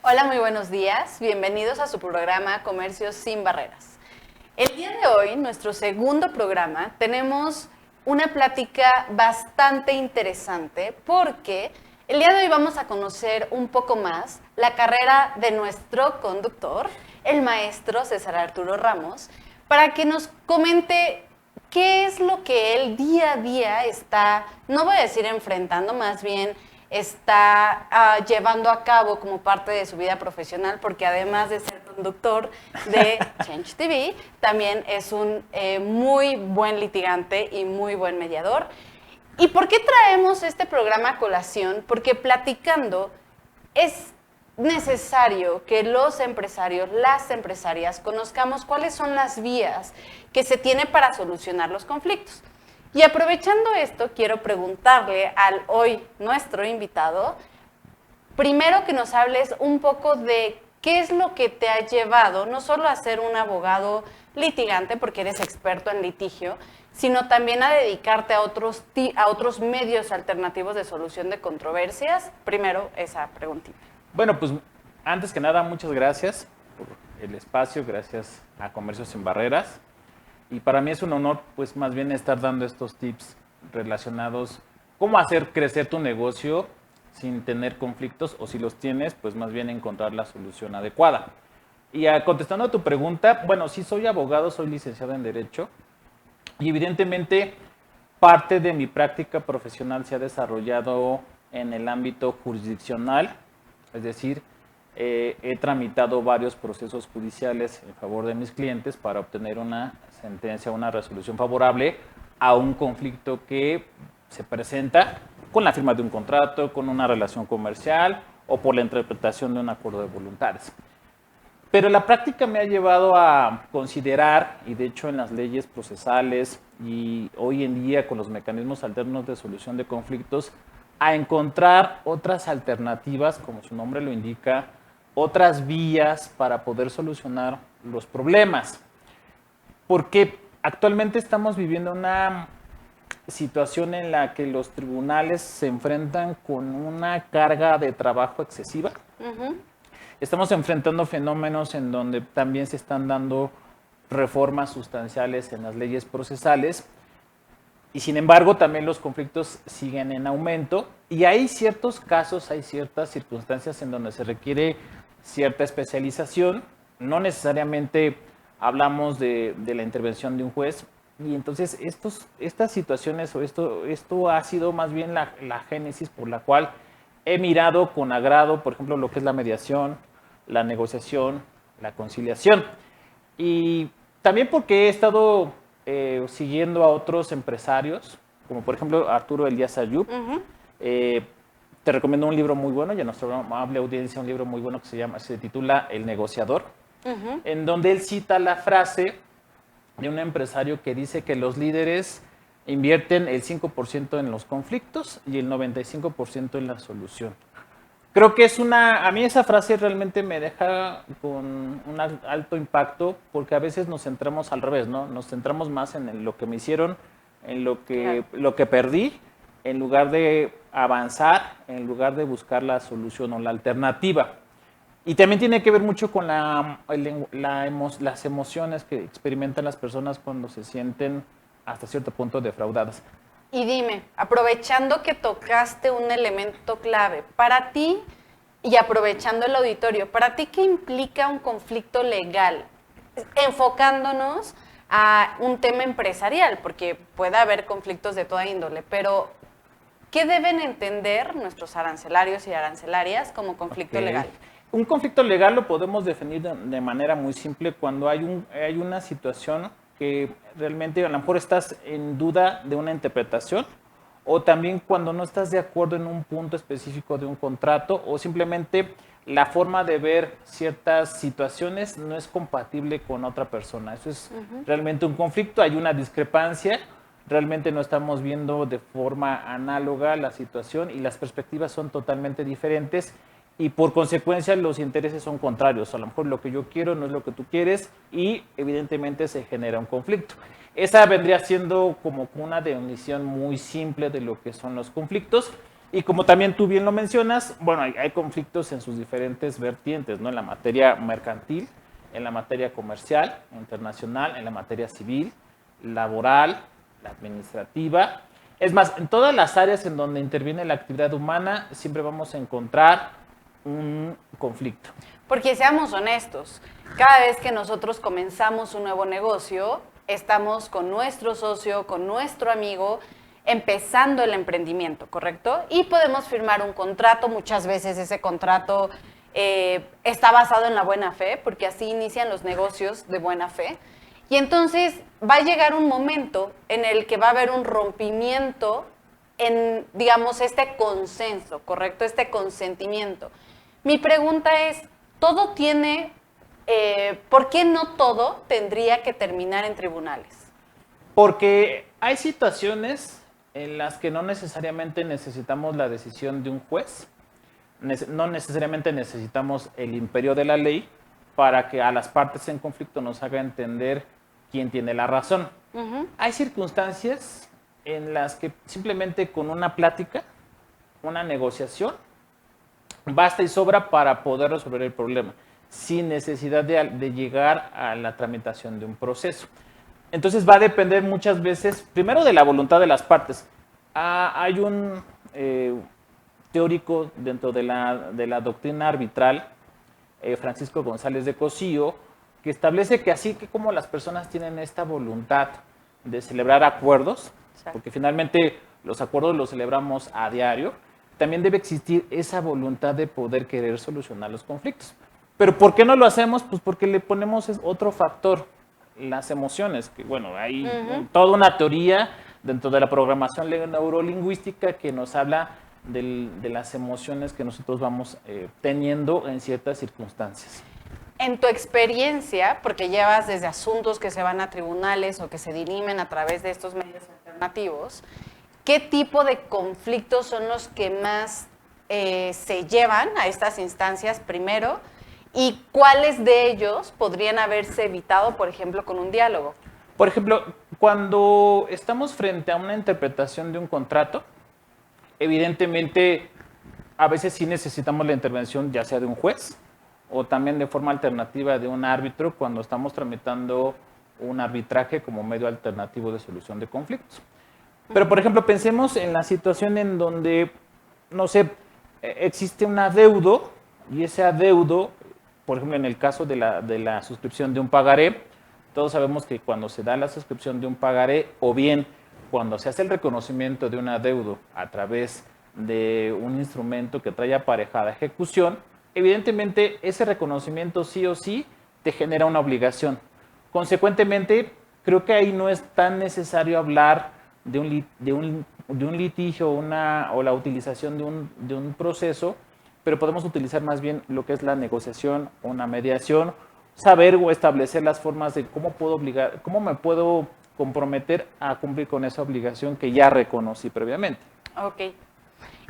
Hola, muy buenos días. Bienvenidos a su programa Comercios sin Barreras. El día de hoy, nuestro segundo programa, tenemos una plática bastante interesante porque el día de hoy vamos a conocer un poco más la carrera de nuestro conductor, el maestro César Arturo Ramos, para que nos comente qué es lo que él día a día está, no voy a decir enfrentando, más bien está llevando a cabo como parte de su vida profesional, porque además de ser conductor de Change TV, también es un muy buen litigante y muy buen mediador. ¿Y por qué traemos este programa a colación? Porque platicando es necesario que los empresarios, las empresarias, conozcamos cuáles son las vías que se tiene para solucionar los conflictos. Y aprovechando esto, quiero preguntarle al hoy nuestro invitado, primero que nos hables un poco de qué es lo que te ha llevado, no solo a ser un abogado litigante, porque eres experto en litigio, sino también a dedicarte a otros medios alternativos de solución de controversias. Primero, esa preguntita. Bueno, pues antes que nada, muchas gracias por el espacio, gracias a Comercios sin Barreras. Y para mí es un honor, pues más bien estar dando estos tips relacionados cómo hacer crecer tu negocio sin tener conflictos, o si los tienes, pues más bien encontrar la solución adecuada. Y contestando a tu pregunta, bueno, sí soy abogado, soy licenciado en Derecho y evidentemente parte de mi práctica profesional se ha desarrollado en el ámbito jurisdiccional, es decir, he tramitado varios procesos judiciales en favor de mis clientes para obtener una sentencia, una resolución favorable a un conflicto que se presenta con la firma de un contrato, con una relación comercial o por la interpretación de un acuerdo de voluntades. Pero la práctica me ha llevado a considerar, y de hecho en las leyes procesales y hoy en día con los mecanismos alternos de solución de conflictos, a encontrar otras alternativas, como su nombre lo indica, otras vías para poder solucionar los problemas. Porque actualmente estamos viviendo una situación en la que los tribunales se enfrentan con una carga de trabajo excesiva. Estamos enfrentando fenómenos en donde también se están dando reformas sustanciales en las leyes procesales y sin embargo también los conflictos siguen en aumento y hay ciertos casos, hay ciertas circunstancias en donde se requiere cierta especialización, no necesariamente hablamos de la intervención de un juez y entonces estas situaciones o esto ha sido más bien la génesis por la cual he mirado con agrado, por ejemplo, lo que es la mediación, la negociación, la conciliación. Y también porque he estado siguiendo a otros empresarios, como por ejemplo Arturo Elías Ayub. Te recomiendo un libro muy bueno y a nuestra amable audiencia un libro muy bueno que se titula El negociador, en donde él cita la frase de un empresario que dice que los líderes invierten el 5% en los conflictos y el 95% en la solución. Creo que a mí esa frase realmente me deja con un alto impacto porque a veces nos centramos al revés, ¿no? Nos centramos más en lo que me hicieron, en lo que perdí, en lugar de avanzar, en lugar de buscar la solución o la alternativa. Y también tiene que ver mucho con las emociones que experimentan las personas cuando se sienten hasta cierto punto defraudadas. Y dime, aprovechando que tocaste un elemento clave, para ti, y aprovechando el auditorio, ¿para ti qué implica un conflicto legal? Enfocándonos a un tema empresarial, porque puede haber conflictos de toda índole, pero ¿qué deben entender nuestros arancelarios y arancelarias como conflicto legal? Un conflicto legal lo podemos definir de manera muy simple cuando hay una situación que realmente a lo mejor estás en duda de una interpretación o también cuando no estás de acuerdo en un punto específico de un contrato, o simplemente la forma de ver ciertas situaciones no es compatible con otra persona. Eso es realmente un conflicto, hay una discrepancia, realmente no estamos viendo de forma análoga la situación y las perspectivas son totalmente diferentes y por consecuencia los intereses son contrarios. A lo mejor lo que yo quiero no es lo que tú quieres y evidentemente se genera un conflicto. Esa vendría siendo como una definición muy simple de lo que son los conflictos. Y como también tú bien lo mencionas, bueno, hay conflictos en sus diferentes vertientes, ¿no? En la materia mercantil, en la materia comercial, internacional, en la materia civil, laboral, la administrativa. Es más, en todas las áreas en donde interviene la actividad humana, siempre vamos a encontrar un conflicto. Porque seamos honestos, cada vez que nosotros comenzamos un nuevo negocio, estamos con nuestro socio, con nuestro amigo, empezando el emprendimiento, ¿correcto? Y podemos firmar un contrato, muchas veces ese contrato está basado en la buena fe, porque así inician los negocios de buena fe. Y entonces va a llegar un momento en el que va a haber un rompimiento en, digamos, este consenso, ¿correcto? Este consentimiento. Mi pregunta es, ¿todo tiene, por qué no todo tendría que terminar en tribunales? Porque hay situaciones en las que no necesariamente necesitamos la decisión de un juez, no necesariamente necesitamos el imperio de la ley para que a las partes en conflicto nos haga entender quién tiene la razón. Hay circunstancias en las que simplemente con una plática, una negociación, basta y sobra para poder resolver el problema, sin necesidad de llegar a la tramitación de un proceso. Entonces va a depender muchas veces, primero, de la voluntad de las partes. Hay un teórico dentro de la doctrina arbitral, Francisco González de Cosío, que establece que así que como las personas tienen esta voluntad de celebrar acuerdos, porque finalmente los acuerdos los celebramos a diario, también debe existir esa voluntad de poder querer solucionar los conflictos. ¿Pero por qué no lo hacemos? Pues porque le ponemos otro factor, las emociones, que bueno, hay toda una teoría dentro de la programación neurolingüística que nos habla de las emociones que nosotros vamos teniendo en ciertas circunstancias. En tu experiencia, porque llevas desde asuntos que se van a tribunales o que se dirimen a través de estos medios alternativos, ¿qué tipo de conflictos son los que más se llevan a estas instancias primero? ¿Y cuáles de ellos podrían haberse evitado, por ejemplo, con un diálogo? Por ejemplo, cuando estamos frente a una interpretación de un contrato, evidentemente a veces sí necesitamos la intervención ya sea de un juez o también de forma alternativa de un árbitro cuando estamos tramitando un arbitraje como medio alternativo de solución de conflictos. Pero, por ejemplo, pensemos en la situación en donde, no sé, existe un adeudo y ese adeudo, por ejemplo, en el caso de la suscripción de un pagaré, todos sabemos que cuando se da la suscripción de un pagaré o bien cuando se hace el reconocimiento de un adeudo a través de un instrumento que trae aparejada ejecución, evidentemente ese reconocimiento sí o sí te genera una obligación. Consecuentemente, creo que ahí no es tan necesario hablar de un litigio o la utilización de un proceso, pero podemos utilizar más bien lo que es la negociación o una mediación, saber o establecer las formas de cómo me puedo comprometer a cumplir con esa obligación que ya reconocí previamente. Ok.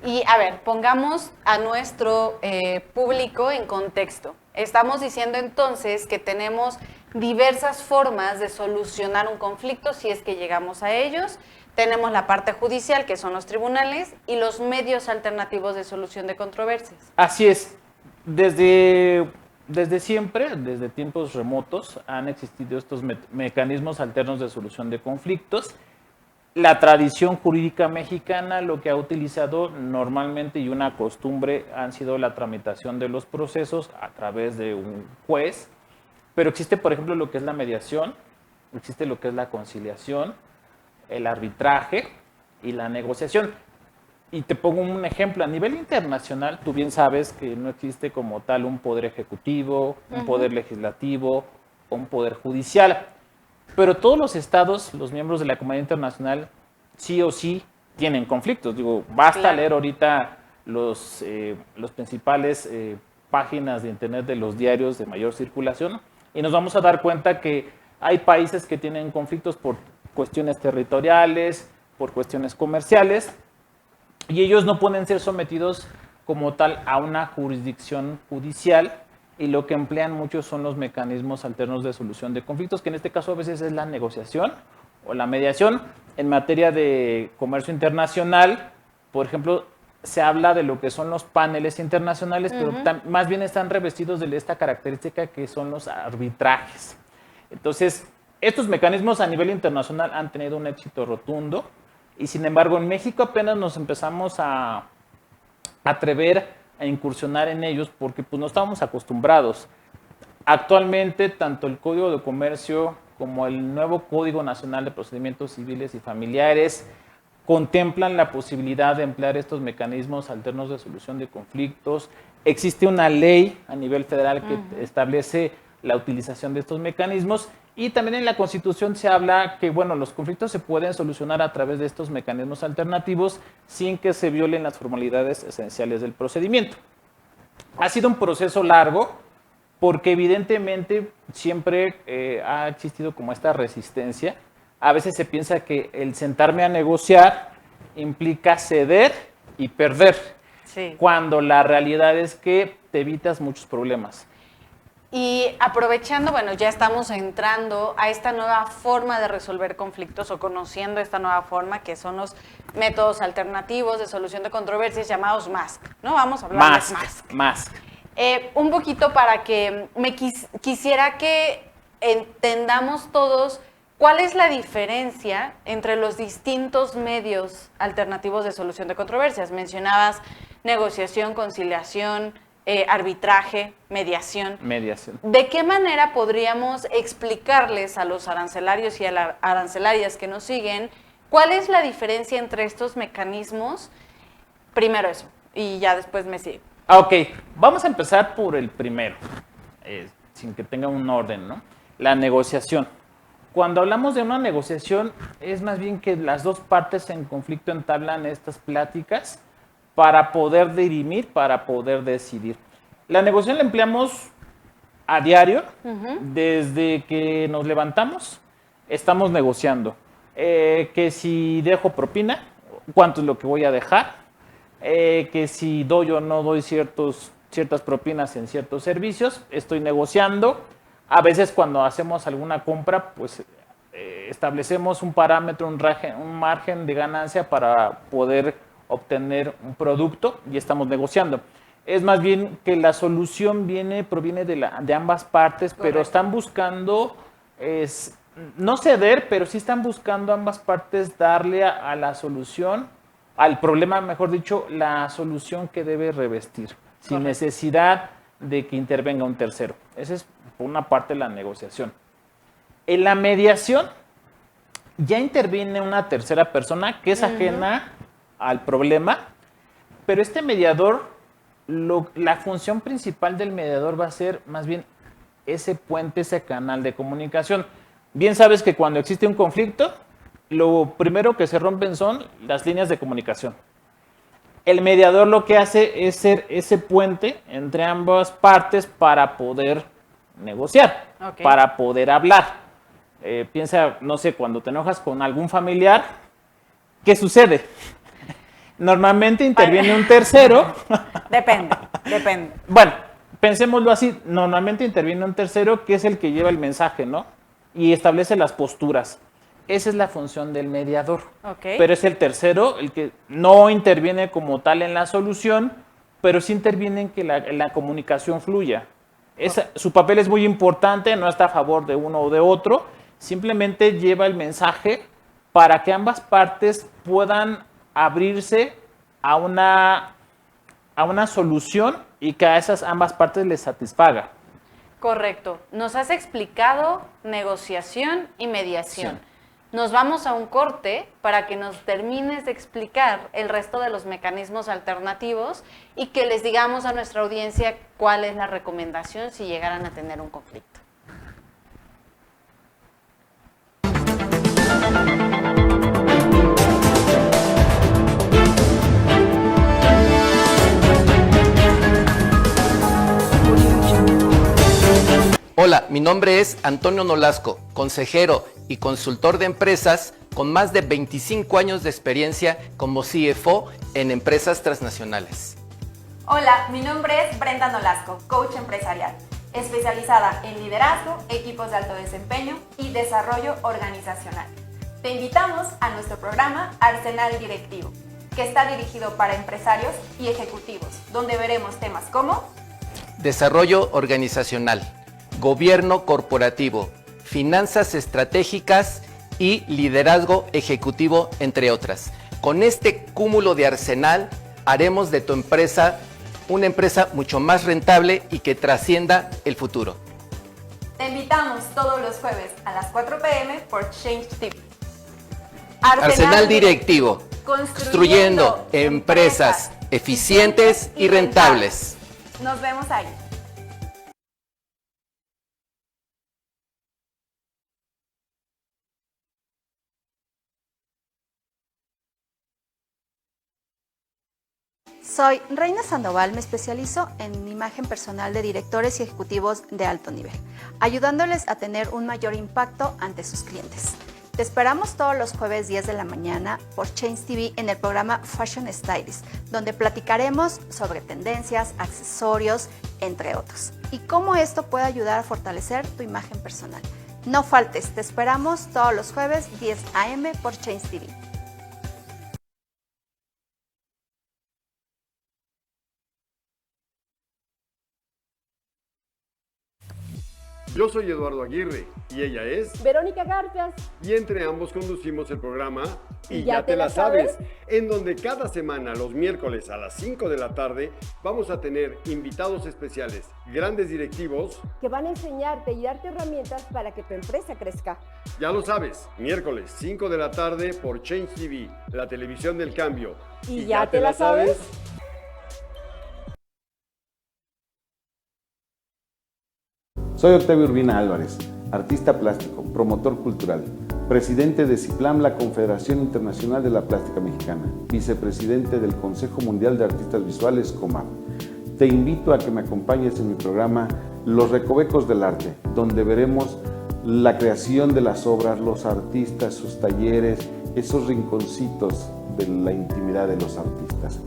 Y a ver, pongamos a nuestro público en contexto. Estamos diciendo entonces que tenemos diversas formas de solucionar un conflicto si es que llegamos a ellos. Tenemos la parte judicial, que son los tribunales, y los medios alternativos de solución de controversias. Así es. Desde siempre, desde tiempos remotos, han existido estos mecanismos alternos de solución de conflictos. La tradición jurídica mexicana lo que ha utilizado normalmente y una costumbre han sido la tramitación de los procesos a través de un juez, pero existe, por ejemplo, lo que es la mediación, existe lo que es la conciliación, el arbitraje y la negociación. Y te pongo un ejemplo, a nivel internacional, tú bien sabes que no existe como tal un poder ejecutivo, un poder legislativo o un poder judicial. Pero todos los estados, los miembros de la comunidad internacional, sí o sí tienen conflictos. Digo, basta Claro. leer ahorita los principales páginas de internet de los diarios de mayor circulación y nos vamos a dar cuenta que hay países que tienen conflictos por cuestiones territoriales, por cuestiones comerciales, y ellos no pueden ser sometidos como tal a una jurisdicción judicial, y lo que emplean muchos son los mecanismos alternos de solución de conflictos, que en este caso a veces es la negociación o la mediación. En materia de comercio internacional, por ejemplo, se habla de lo que son los paneles internacionales, pero más bien están revestidos de esta característica que son los arbitrajes. Entonces, estos mecanismos a nivel internacional han tenido un éxito rotundo, y sin embargo en México apenas nos empezamos a atrever a incursionar en ellos porque pues no estábamos acostumbrados. Actualmente tanto el Código de Comercio como el nuevo Código Nacional de Procedimientos Civiles y Familiares contemplan la posibilidad de emplear estos mecanismos alternos de solución de conflictos. Existe una ley a nivel federal que establece la utilización de estos mecanismos, y también en la Constitución se habla que, bueno, los conflictos se pueden solucionar a través de estos mecanismos alternativos sin que se violen las formalidades esenciales del procedimiento. Ha sido un proceso largo porque evidentemente siempre ha existido como esta resistencia. A veces se piensa que el sentarme a negociar implica ceder y perder, Sí. cuando la realidad es que te evitas muchos problemas. Y aprovechando, bueno, ya estamos entrando a esta nueva forma de resolver conflictos o conociendo esta nueva forma que son los métodos alternativos de solución de controversias llamados MASC, ¿no? Vamos a hablar de MASC. Mask. Un poquito para que quisiera que entendamos todos cuál es la diferencia entre los distintos medios alternativos de solución de controversias. Mencionabas negociación, conciliación, arbitraje, mediación. Mediación. ¿De qué manera podríamos explicarles a los arancelarios y a las arancelarias que nos siguen cuál es la diferencia entre estos mecanismos? Primero eso, y ya después me sigo. Ok, vamos a empezar por el primero, sin que tenga un orden, ¿no? La negociación. Cuando hablamos de una negociación, es más bien que las dos partes en conflicto entablan estas pláticas para poder dirimir, para poder decidir. La negociación la empleamos a diario, desde que nos levantamos, estamos negociando. Que si dejo propina, cuánto es lo que voy a dejar, que si doy o no doy ciertas propinas en ciertos servicios, estoy negociando. A veces cuando hacemos alguna compra, pues establecemos un parámetro, un margen de ganancia para poder obtener un producto y estamos negociando. Es más bien que la solución proviene de ambas partes, pero están buscando, no ceder, pero sí están buscando ambas partes darle a la solución, al problema, mejor dicho, la solución que debe revestir, sin necesidad de que intervenga un tercero. Esa es por una parte la negociación. En la mediación ya interviene una tercera persona que es ajena al problema, pero este mediador, la función principal del mediador va a ser más bien ese puente, ese canal de comunicación. Bien sabes que cuando existe un conflicto, lo primero que se rompen son las líneas de comunicación. El mediador lo que hace es ser ese puente entre ambas partes para poder negociar, para poder hablar. Piensa, no sé, cuando te enojas con algún familiar, ¿qué sucede? Normalmente interviene un tercero. Depende. Bueno, pensémoslo así, normalmente interviene un tercero que es el que lleva el mensaje, ¿no? Y establece las posturas. Esa es la función del mediador. Pero es el tercero el que no interviene como tal en la solución, pero sí interviene en que la comunicación fluya. Su papel es muy importante, no está a favor de uno o de otro, simplemente lleva el mensaje para que ambas partes puedan abrirse a una solución y que a esas ambas partes les satisfaga. Correcto. Nos has explicado negociación y mediación. Sí. Nos vamos a un corte para que nos termines de explicar el resto de los mecanismos alternativos y que les digamos a nuestra audiencia cuál es la recomendación si llegaran a tener un conflicto. Hola, mi nombre es Antonio Nolasco, consejero y consultor de empresas con más de 25 años de experiencia como CFO en empresas transnacionales. Hola, mi nombre es Brenda Nolasco, coach empresarial, especializada en liderazgo, equipos de alto desempeño y desarrollo organizacional. Te invitamos a nuestro programa Arsenal Directivo, que está dirigido para empresarios y ejecutivos, donde veremos temas como desarrollo organizacional, gobierno corporativo, finanzas estratégicas y liderazgo ejecutivo, entre otras. Con este cúmulo de arsenal, haremos de tu empresa una empresa mucho más rentable y que trascienda el futuro. Te invitamos todos los jueves a las 4 p.m. por Change TV. Arsenal Directivo, construyendo empresas eficientes y rentables. Nos vemos ahí. Soy Reina Sandoval, me especializo en imagen personal de directores y ejecutivos de alto nivel, ayudándoles a tener un mayor impacto ante sus clientes. Te esperamos todos los jueves 10 de la mañana por Change TV en el programa Fashion Stylist, donde platicaremos sobre tendencias, accesorios, entre otros, y cómo esto puede ayudar a fortalecer tu imagen personal. No faltes, te esperamos todos los jueves 10 a.m. por Change TV. Yo soy Eduardo Aguirre y ella es Verónica Garfias. y entre ambos conducimos el programa Y ya te la sabes, en donde cada semana los miércoles a las 5 de la tarde vamos a tener invitados especiales, grandes directivos Que van a enseñarte y darte herramientas para que tu empresa crezca. Ya lo sabes, miércoles 5 de la tarde por Change TV, la televisión del cambio. ¿Y ya te la sabes? Soy Octavio Urbina Álvarez, artista plástico, promotor cultural, presidente de CIPLAM, la Confederación Internacional de la Plástica Mexicana, vicepresidente del Consejo Mundial de Artistas Visuales, COMAP. Te invito a que me acompañes en mi programa Los Recovecos del Arte, donde veremos la creación de las obras, los artistas, sus talleres, esos rinconcitos de la intimidad de los artistas.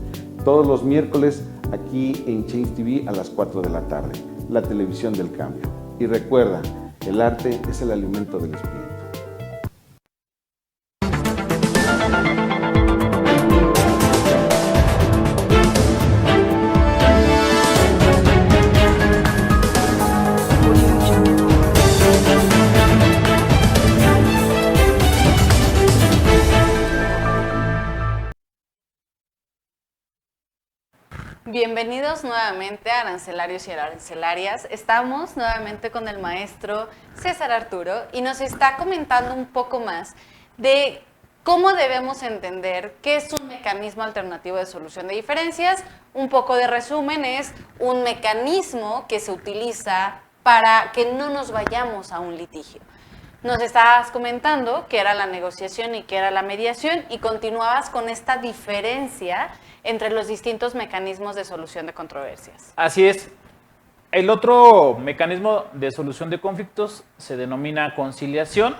Todos los miércoles aquí en Change TV a las 4 de la tarde, la televisión del cambio. Y recuerda, el arte es el alimento del espíritu. Bienvenidos nuevamente a Arancelarios y Arancelarias. Estamos nuevamente con el maestro César Arturo y nos está comentando un poco más de cómo debemos entender qué es un mecanismo alternativo de solución de diferencias. Un poco de resumen: es un mecanismo que se utiliza para que no nos vayamos a un litigio. Nos estabas comentando que era la negociación y que era la mediación, y continuabas con esta diferencia entre los distintos mecanismos de solución de controversias. Así es. El otro mecanismo de solución de conflictos se denomina conciliación.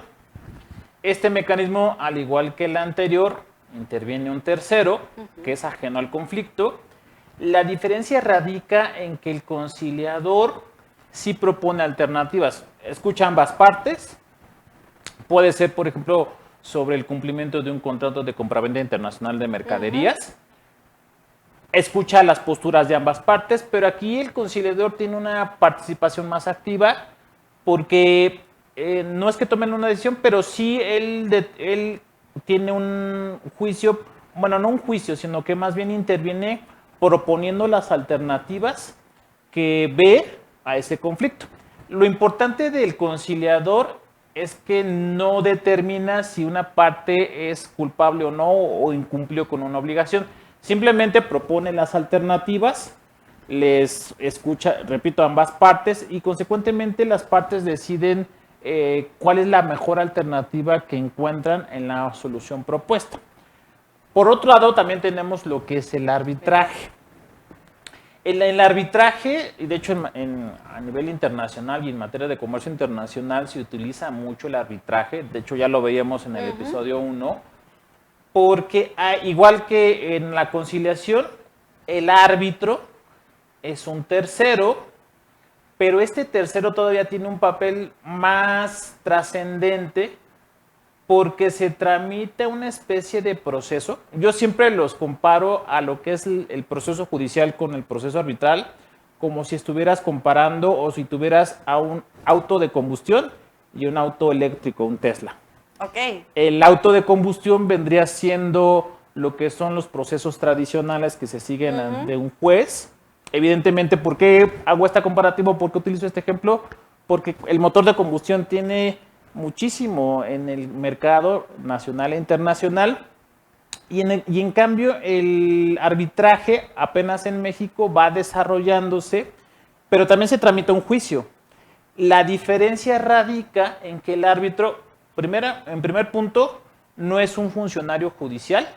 Este mecanismo, al igual que el anterior, interviene un tercero, que es ajeno al conflicto. La diferencia radica en que el conciliador sí propone alternativas. Escucha ambas partes. Puede ser, por ejemplo, sobre el cumplimiento de un contrato de compraventa internacional de mercaderías. Escucha las posturas de ambas partes, pero aquí el conciliador tiene una participación más activa porque no es que tomen una decisión, pero sí él tiene un juicio, bueno, no un juicio, sino que más bien interviene proponiendo las alternativas que ve a ese conflicto. Lo importante del conciliador es que no determina si una parte es culpable o no, o incumplió con una obligación. Simplemente propone las alternativas, les escucha, repito, ambas partes, y consecuentemente las partes deciden cuál es la mejor alternativa que encuentran en la solución propuesta. Por otro lado, también tenemos lo que es el arbitraje. El arbitraje, y de hecho a nivel internacional y en materia de comercio internacional se utiliza mucho el arbitraje, de hecho ya lo veíamos en el episodio 1, porque igual que en la conciliación, el árbitro es un tercero, pero este tercero todavía tiene un papel más trascendente porque se tramita una especie de proceso. Yo siempre los comparo a lo que es el proceso judicial con el proceso arbitral, como si estuvieras comparando o si tuvieras a un auto de combustión y un auto eléctrico, un Tesla. Ok. El auto de combustión vendría siendo lo que son los procesos tradicionales que se siguen ante un juez. Evidentemente, ¿por qué hago este comparativo? ¿Por qué utilizo este ejemplo? Porque el motor de combustión tiene muchísimo en el mercado nacional e internacional y en cambio el arbitraje apenas en México va desarrollándose, pero también se tramita un juicio. La diferencia radica en que el árbitro, en primer punto, no es un funcionario judicial,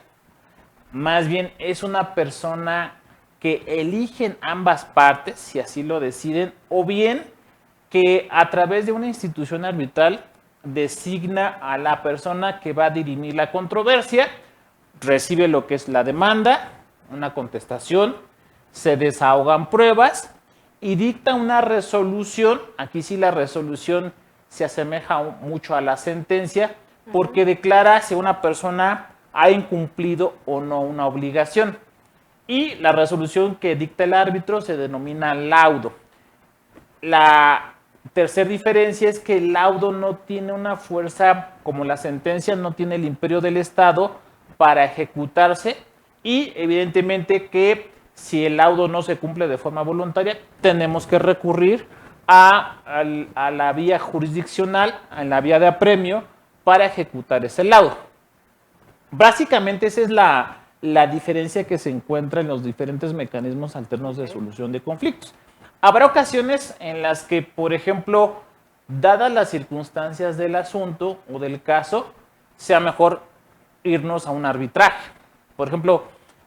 más bien es una persona que eligen ambas partes, si así lo deciden, o bien que a través de una institución arbitral designa a la persona que va a dirimir la controversia, recibe lo que es la demanda, una contestación, se desahogan pruebas y dicta una resolución. Aquí sí la resolución se asemeja mucho a la sentencia porque declara si una persona ha incumplido o no una obligación. Y la resolución que dicta el árbitro se denomina laudo. La tercera diferencia es que el laudo no tiene una fuerza como la sentencia, no tiene el imperio del Estado para ejecutarse y evidentemente que si el laudo no se cumple de forma voluntaria, tenemos que recurrir a la vía jurisdiccional, a la vía de apremio para ejecutar ese laudo. Básicamente esa es la diferencia que se encuentra en los diferentes mecanismos alternos de solución de conflictos. Habrá ocasiones en las que, por ejemplo, dadas las circunstancias del asunto o del caso, sea mejor irnos a un arbitraje. Por ejemplo,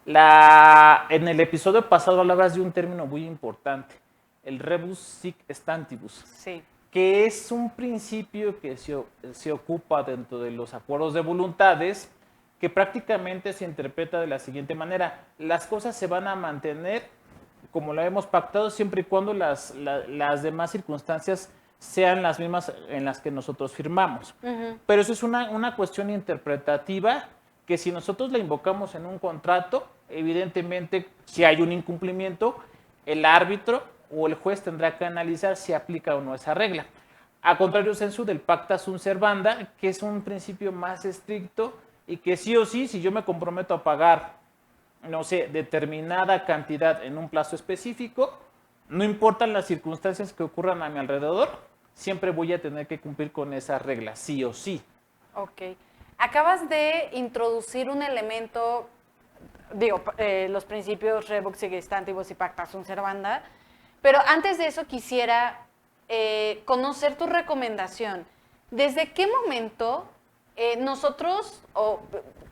en el episodio pasado hablabas de un término muy importante, el rebus sic stantibus, Sí. que es un principio que se ocupa dentro de los acuerdos de voluntades, que prácticamente se interpreta de la siguiente manera: las cosas se van a mantener como lo hemos pactado siempre y cuando las demás circunstancias sean las mismas en las que nosotros firmamos. Pero eso es una cuestión interpretativa que si nosotros la invocamos en un contrato, evidentemente si hay un incumplimiento, el árbitro o el juez tendrá que analizar si aplica o no esa regla. A contrario sensu del pacta sunt servanda, que es un principio más estricto y que sí o sí, si yo me comprometo a pagar, no sé, determinada cantidad en un plazo específico, no importan las circunstancias que ocurran a mi alrededor, siempre voy a tener que cumplir con esa regla, sí o sí. Ok. Acabas de introducir un elemento, los principios rebus sic stantibus y pacta sunt servanda, pero antes de eso quisiera conocer tu recomendación. ¿Desde qué momento nosotros,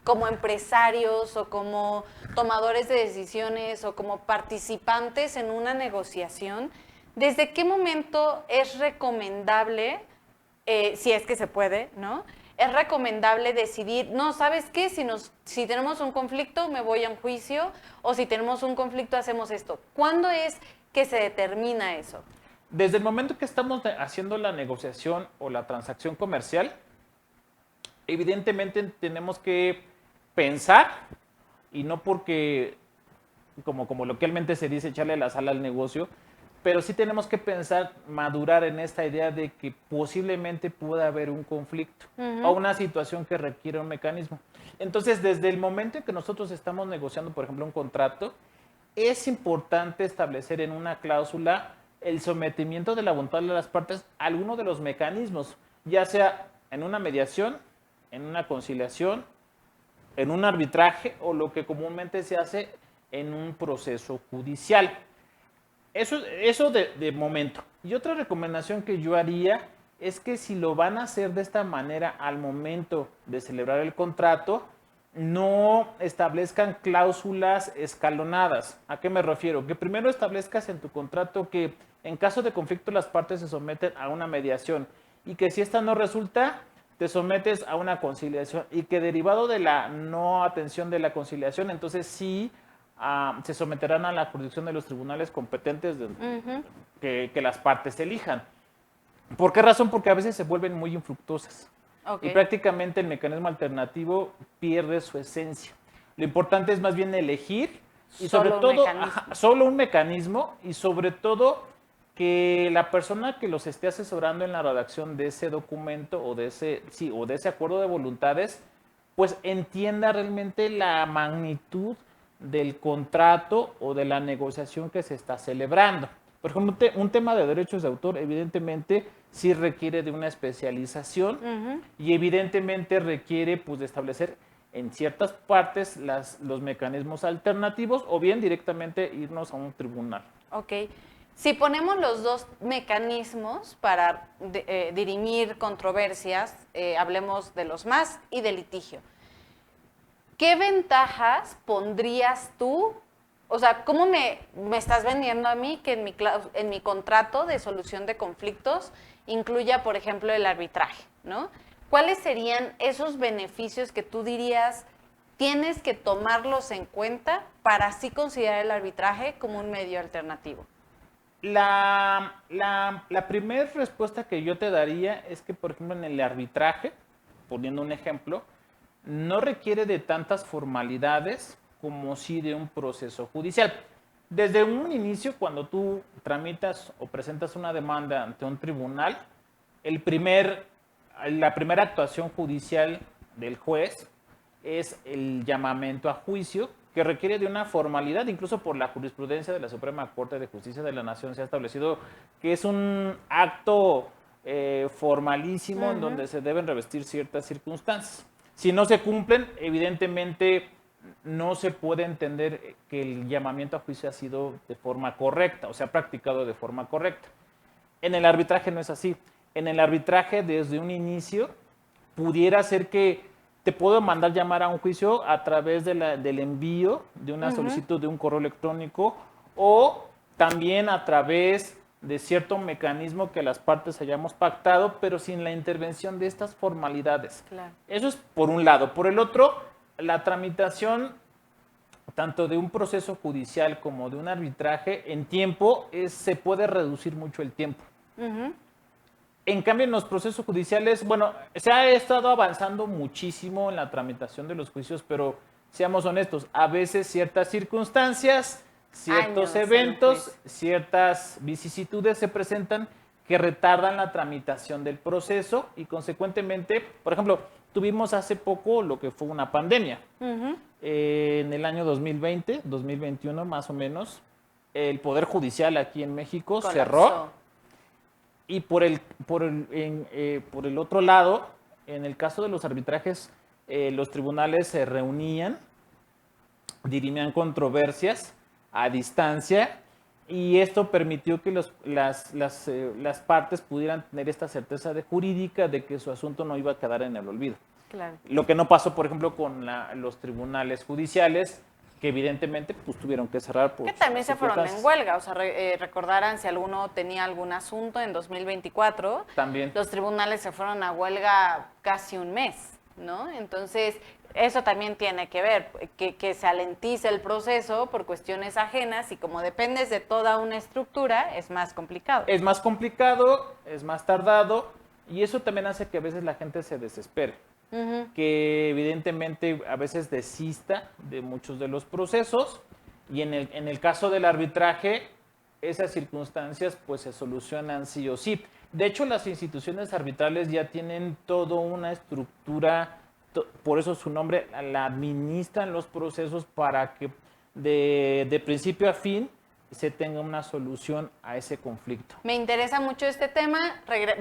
como empresarios o como tomadores de decisiones o como participantes en una negociación, desde qué momento es recomendable, si es que se puede, ¿no? Es recomendable decidir, no, ¿sabes qué? Si tenemos un conflicto, me voy a un juicio, o si tenemos un conflicto, hacemos esto. ¿Cuándo es que se determina eso? Desde el momento que estamos haciendo la negociación o la transacción comercial, evidentemente tenemos que pensar, y no porque, como localmente se dice, echarle la sal al negocio, pero sí tenemos que pensar, madurar en esta idea de que posiblemente pueda haber un conflicto o una situación que requiere un mecanismo. Entonces, desde el momento en que nosotros estamos negociando, por ejemplo, un contrato, es importante establecer en una cláusula el sometimiento de la voluntad de las partes a alguno de los mecanismos, ya sea en una mediación, en una conciliación, en un arbitraje o lo que comúnmente se hace en un proceso judicial. Eso de momento. Y otra recomendación que yo haría es que si lo van a hacer de esta manera al momento de celebrar el contrato, no establezcan cláusulas escalonadas. ¿A qué me refiero? Que primero establezcas en tu contrato que en caso de conflicto las partes se someten a una mediación y que si esta no resulta, te sometes a una conciliación y que derivado de la no atención de la conciliación, entonces sí se someterán a la jurisdicción de los tribunales competentes que las partes elijan. ¿Por qué razón? Porque a veces se vuelven muy infructuosas. Okay. Y prácticamente el mecanismo alternativo pierde su esencia. Lo importante es más bien elegir y sobre todo solo un mecanismo y sobre todo que la persona que los esté asesorando en la redacción de ese documento o de ese acuerdo de voluntades, pues entienda realmente la magnitud del contrato o de la negociación que se está celebrando. Por ejemplo, un tema de derechos de autor evidentemente sí requiere de una especialización y evidentemente requiere pues, de establecer en ciertas partes los mecanismos alternativos o bien directamente irnos a un tribunal. Ok. Si ponemos los dos mecanismos para dirimir controversias, hablemos de los más y de litigio. ¿Qué ventajas pondrías tú? O sea, ¿cómo me estás vendiendo a mí que en mi contrato de solución de conflictos incluya, por ejemplo, el arbitraje, ¿no? ¿Cuáles serían esos beneficios que tú dirías tienes que tomarlos en cuenta para así considerar el arbitraje como un medio alternativo? La primera respuesta que yo te daría es que, por ejemplo, en el arbitraje, poniendo un ejemplo, no requiere de tantas formalidades como sí de un proceso judicial. Desde un inicio, cuando tú tramitas o presentas una demanda ante un tribunal, la primera actuación judicial del juez es el llamamiento a juicio, que requiere de una formalidad, incluso por la jurisprudencia de la Suprema Corte de Justicia de la Nación se ha establecido que es un acto formalísimo en donde se deben revestir ciertas circunstancias. Si no se cumplen, evidentemente no se puede entender que el llamamiento a juicio ha sido de forma correcta, o sea, practicado de forma correcta. En el arbitraje no es así. En el arbitraje, desde un inicio, pudiera ser que te puedo mandar llamar a un juicio a través del envío de una solicitud de un correo electrónico o también a través de cierto mecanismo que las partes hayamos pactado, pero sin la intervención de estas formalidades. Claro. Eso es por un lado. Por el otro, la tramitación tanto de un proceso judicial como de un arbitraje en tiempo se puede reducir mucho el tiempo. En cambio, en los procesos judiciales, bueno, se ha estado avanzando muchísimo en la tramitación de los juicios, pero seamos honestos, a veces ciertas circunstancias, ciertos eventos, ciertas vicisitudes se presentan que retardan la tramitación del proceso y consecuentemente, por ejemplo, tuvimos hace poco lo que fue una pandemia. En el año 2020, 2021 más o menos, el Poder Judicial aquí en México cerró. Y por el otro lado, en el caso de los arbitrajes, los tribunales se reunían, dirimían controversias a distancia y esto permitió que las partes pudieran tener esta certeza jurídica de que su asunto no iba a quedar en el olvido. Claro. Lo que no pasó, por ejemplo, con los tribunales judiciales, que evidentemente pues tuvieron que cerrar por... Que también se fueron en huelga, o sea, recordarán si alguno tenía algún asunto en 2024, también los tribunales se fueron a huelga casi un mes, ¿no? Entonces, eso también tiene que ver, que se alentice el proceso por cuestiones ajenas y como dependes de toda una estructura, es más complicado. Es más complicado, es más tardado y eso también hace que a veces la gente se desespere. Que evidentemente a veces desista de muchos de los procesos y en el caso del arbitraje esas circunstancias pues se solucionan sí o sí. De hecho, las instituciones arbitrales ya tienen toda una estructura, por eso su nombre, la administran los procesos para que de principio a fin se tenga una solución a ese conflicto. Me interesa mucho este tema,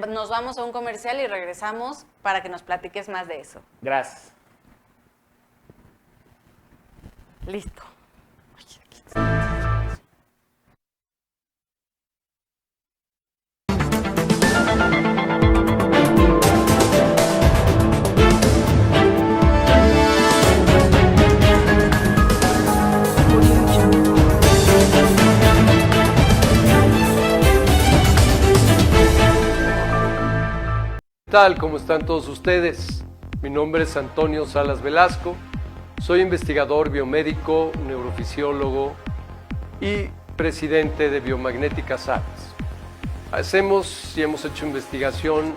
nos vamos a un comercial y regresamos para que nos platiques más de eso. Gracias. Listo. tal? ¿Cómo están todos ustedes? Mi nombre es Antonio Salas Velasco, soy investigador biomédico, neurofisiólogo y presidente de Biomagnéticas Aves. Hacemos y hemos hecho investigación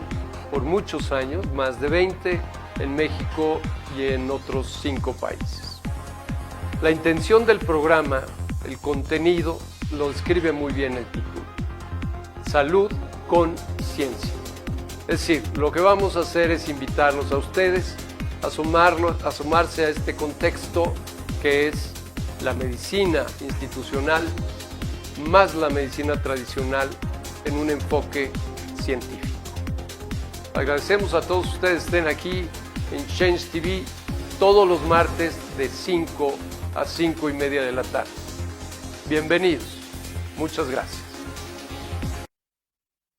por muchos años, más de 20 en México y en otros 5 países. La intención del programa, el contenido, lo describe muy bien el título. Salud con ciencia. Es decir, lo que vamos a hacer es invitarlos a ustedes a asomarse a este contexto que es la medicina institucional más la medicina tradicional en un enfoque científico. Agradecemos a todos ustedes que estén aquí en Change TV todos los martes de 5 a 5 y media de la tarde. Bienvenidos. Muchas gracias.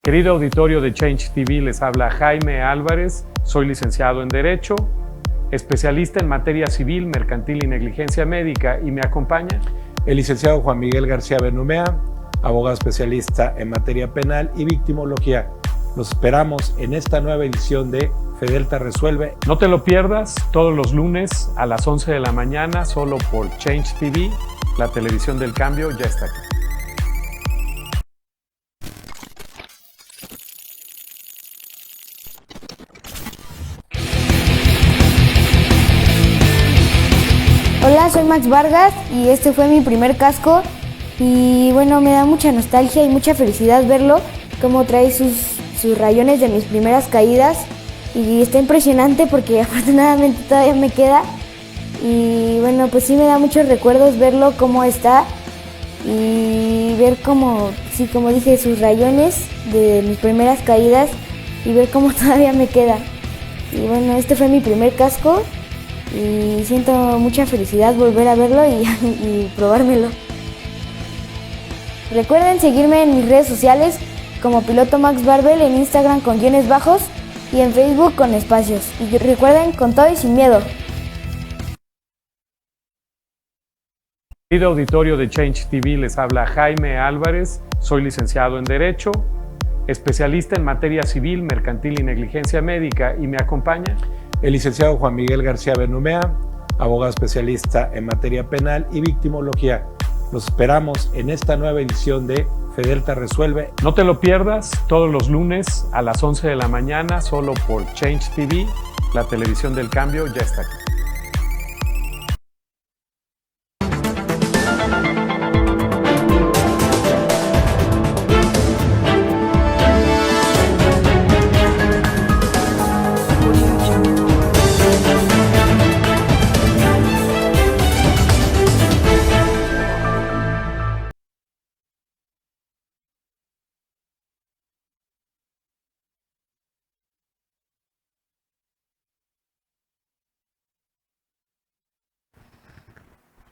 Querido auditorio de Change TV, les habla Jaime Álvarez, soy licenciado en Derecho, especialista en materia civil, mercantil y negligencia médica, y me acompaña el licenciado Juan Miguel García Benumea, abogado especialista en materia penal y victimología. Los esperamos en esta nueva edición de Fedelta Resuelve. No te lo pierdas todos los lunes a las 11 de la mañana, solo por Change TV, la televisión del cambio ya está aquí. Hola, soy Max Vargas y este fue mi primer casco y bueno, me da mucha nostalgia y mucha felicidad verlo, cómo trae sus rayones de mis primeras caídas y está impresionante porque afortunadamente todavía me queda y bueno, pues sí me da muchos recuerdos verlo cómo está y ver cómo, sí, como dije, sus rayones de mis primeras caídas y ver cómo todavía me queda. Y bueno, este fue mi primer casco y siento mucha felicidad volver a verlo y probármelo. Recuerden seguirme en mis redes sociales como Piloto Max Barbell, en Instagram con guiones bajos y en Facebook con espacios. Y recuerden, con todo y sin miedo. Querido auditorio de Change TV, les habla Jaime Álvarez, soy licenciado en Derecho, especialista en materia civil, mercantil y negligencia médica, y me acompaña el licenciado Juan Miguel García Benumea, abogado especialista en materia penal y victimología. Los esperamos en esta nueva edición de Fedelta Resuelve. No te lo pierdas todos los lunes a las 11 de la mañana, solo por Change TV, la televisión del cambio ya está aquí.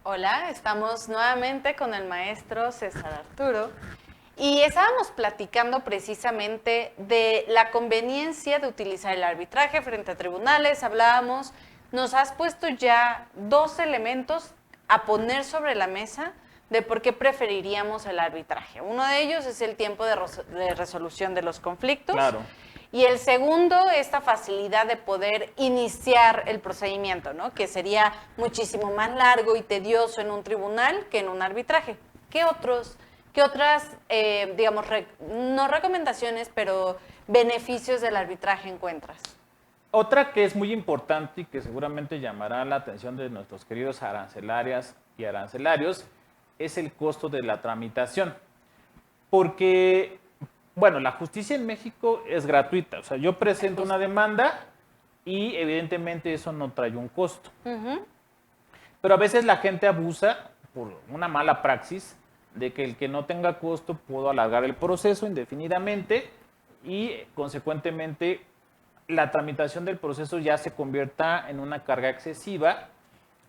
Hola, estamos nuevamente con el maestro César Arturo y estábamos platicando precisamente de la conveniencia de utilizar el arbitraje frente a tribunales. Hablábamos, nos has puesto ya 2 elementos a poner sobre la mesa de por qué preferiríamos el arbitraje. Uno de ellos es el tiempo de resolución de los conflictos. Claro. Y el segundo, esta facilidad de poder iniciar el procedimiento, ¿no? Que sería muchísimo más largo y tedioso en un tribunal que en un arbitraje. ¿Qué otras, digamos, no recomendaciones, pero beneficios del arbitraje encuentras? Otra que es muy importante y que seguramente llamará la atención de nuestros queridos arancelarias y arancelarios es el costo de la tramitación. Porque, bueno, la justicia en México es gratuita. O sea, yo presento una demanda y evidentemente eso no trae un costo. Pero a veces la gente abusa por una mala praxis de que el que no tenga costo puedo alargar el proceso indefinidamente y consecuentemente la tramitación del proceso ya se convierta en una carga excesiva,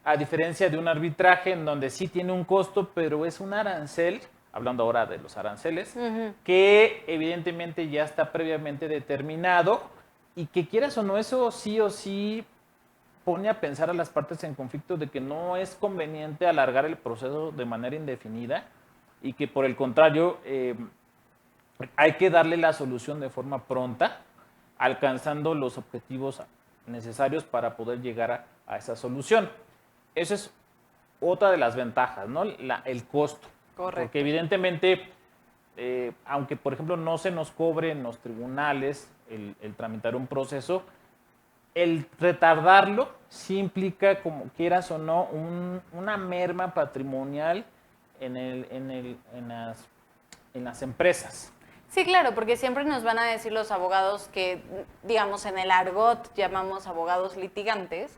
a diferencia de un arbitraje en donde sí tiene un costo, pero es un arancel, hablando ahora de los aranceles, que evidentemente ya está previamente determinado y que quieras o no, eso sí o sí pone a pensar a las partes en conflicto de que no es conveniente alargar el proceso de manera indefinida y que por el contrario hay que darle la solución de forma pronta alcanzando los objetivos necesarios para poder llegar a esa solución. Esa es otra de las ventajas, ¿no? El costo. Correcto. Porque evidentemente, aunque por ejemplo no se nos cobre en los tribunales el tramitar un proceso, el retardarlo sí implica, como quieras o no, una merma patrimonial en las empresas. Sí, claro, porque siempre nos van a decir los abogados que, digamos, en el argot llamamos abogados litigantes,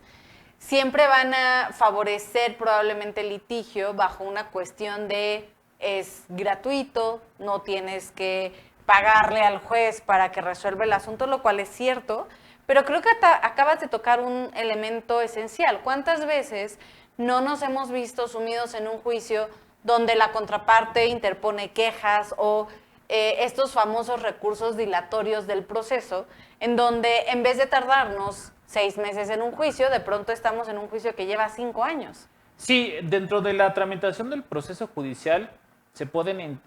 siempre van a favorecer probablemente el litigio bajo una cuestión de es gratuito, no tienes que pagarle al juez para que resuelva el asunto, lo cual es cierto, pero creo que acabas de tocar un elemento esencial. ¿Cuántas veces no nos hemos visto sumidos en un juicio donde la contraparte interpone quejas o estos famosos recursos dilatorios del proceso, en donde en vez de tardarnos 6 meses en un juicio, de pronto estamos en un juicio que lleva 5 años? Sí, dentro de la tramitación del proceso judicial se pueden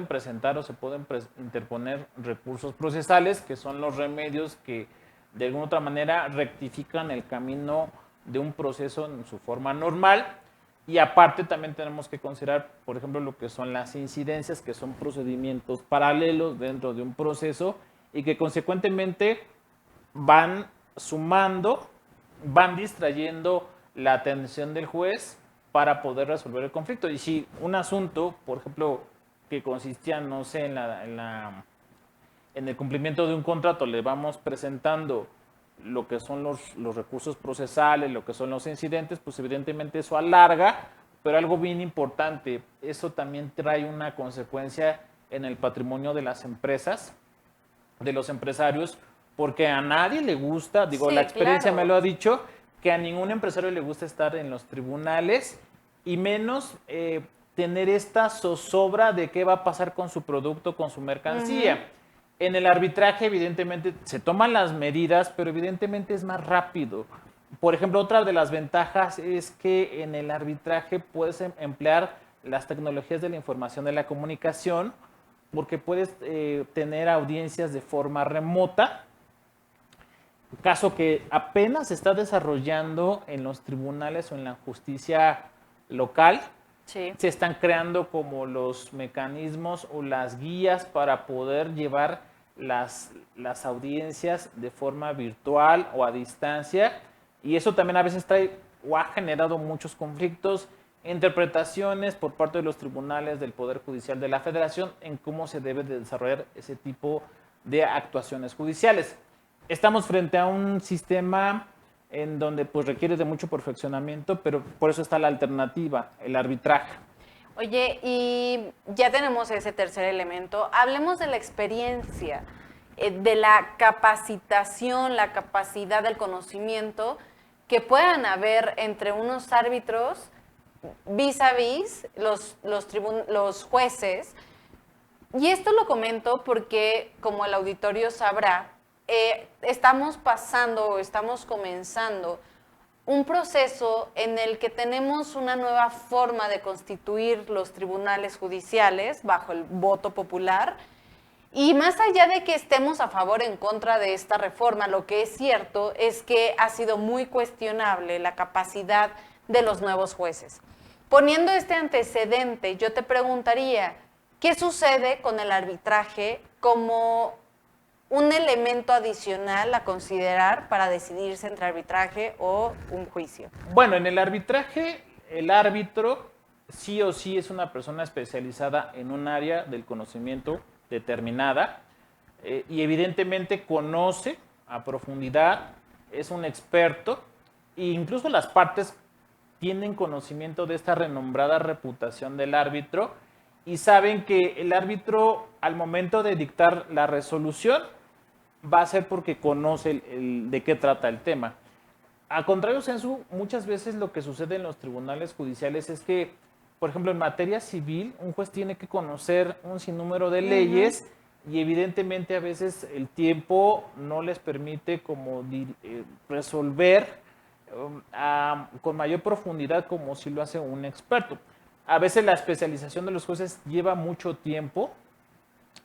presentar o se pueden interponer recursos procesales, que son los remedios que de alguna otra manera rectifican el camino de un proceso en su forma normal. Y aparte también tenemos que considerar, por ejemplo, lo que son las incidencias, que son procedimientos paralelos dentro de un proceso y que consecuentemente van sumando, van distrayendo la atención del juez para poder resolver el conflicto. Y si un asunto, por ejemplo, que consistía, no sé, en el cumplimiento de un contrato, le vamos presentando lo que son los recursos procesales, lo que son los incidentes, pues evidentemente eso alarga, pero algo bien importante, eso también trae una consecuencia en el patrimonio de las empresas, de los empresarios, porque a nadie le gusta, digo, Sí, la experiencia claro. me lo ha dicho, que a ningún empresario le gusta estar en los tribunales y menos tener esta zozobra de qué va a pasar con su producto, con su mercancía. En el arbitraje, evidentemente, se toman las medidas, pero evidentemente es más rápido. Por ejemplo, otra de las ventajas es que en el arbitraje puedes emplear las tecnologías de la información de la comunicación, porque puedes tener audiencias de forma remota, caso que apenas se está desarrollando en los tribunales o en la justicia local. Sí. Se están creando como los mecanismos o las guías para poder llevar las audiencias de forma virtual o a distancia, y eso también a veces trae o ha generado muchos conflictos, interpretaciones por parte de los tribunales del Poder Judicial de la Federación en cómo se debe de desarrollar ese tipo de actuaciones judiciales. Estamos frente a un sistema en donde pues requiere de mucho perfeccionamiento, pero por eso está la alternativa, el arbitraje. Oye, y ya tenemos ese tercer elemento. Hablemos de la experiencia, de la capacitación, la capacidad del conocimiento que puedan haber entre unos árbitros vis a vis los jueces. Y esto lo comento porque, como el auditorio sabrá, estamos comenzando un proceso en el que tenemos una nueva forma de constituir los tribunales judiciales bajo el voto popular. Y más allá de que estemos a favor o en contra de esta reforma, lo que es cierto es que ha sido muy cuestionable la capacidad de los nuevos jueces. Poniendo este antecedente, yo te preguntaría, ¿qué sucede con el arbitraje como un elemento adicional a considerar para decidirse entre arbitraje o un juicio? Bueno, en el arbitraje, el árbitro sí o sí es una persona especializada en un área del conocimiento determinada y evidentemente conoce a profundidad, es un experto e incluso las partes tienen conocimiento de esta renombrada reputación del árbitro y saben que el árbitro al momento de dictar la resolución va a ser porque conoce de qué trata el tema. A contrario, Sensu, muchas veces lo que sucede en los tribunales judiciales es que, por ejemplo, en materia civil, un juez tiene que conocer un sinnúmero de leyes y evidentemente a veces el tiempo no les permite como resolver con mayor profundidad como si lo hace un experto. A veces la especialización de los jueces lleva mucho tiempo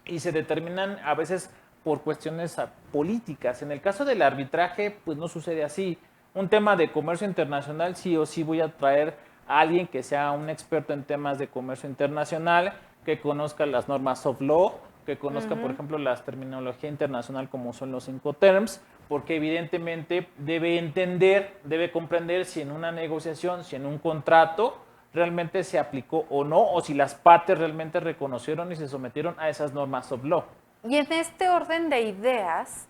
y se determinan a veces por cuestiones políticas. En el caso del arbitraje, pues no sucede así. Un tema de comercio internacional, sí o sí voy a traer a alguien que sea un experto en temas de comercio internacional, que conozca las normas soft law, que conozca, por ejemplo, la terminología internacional como son los Incoterms, porque evidentemente debe entender, debe comprender si en una negociación, si en un contrato realmente se aplicó o no, o si las partes realmente reconocieron y se sometieron a esas normas soft law. Y en este orden de ideas,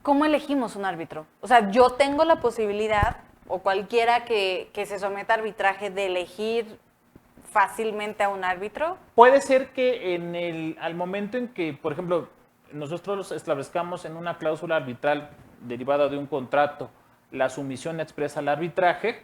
¿cómo elegimos un árbitro? O sea, yo tengo la posibilidad, o cualquiera que se someta a arbitraje, de elegir fácilmente a un árbitro. Puede ser que al momento en que, por ejemplo, nosotros establezcamos en una cláusula arbitral derivada de un contrato la sumisión expresa al arbitraje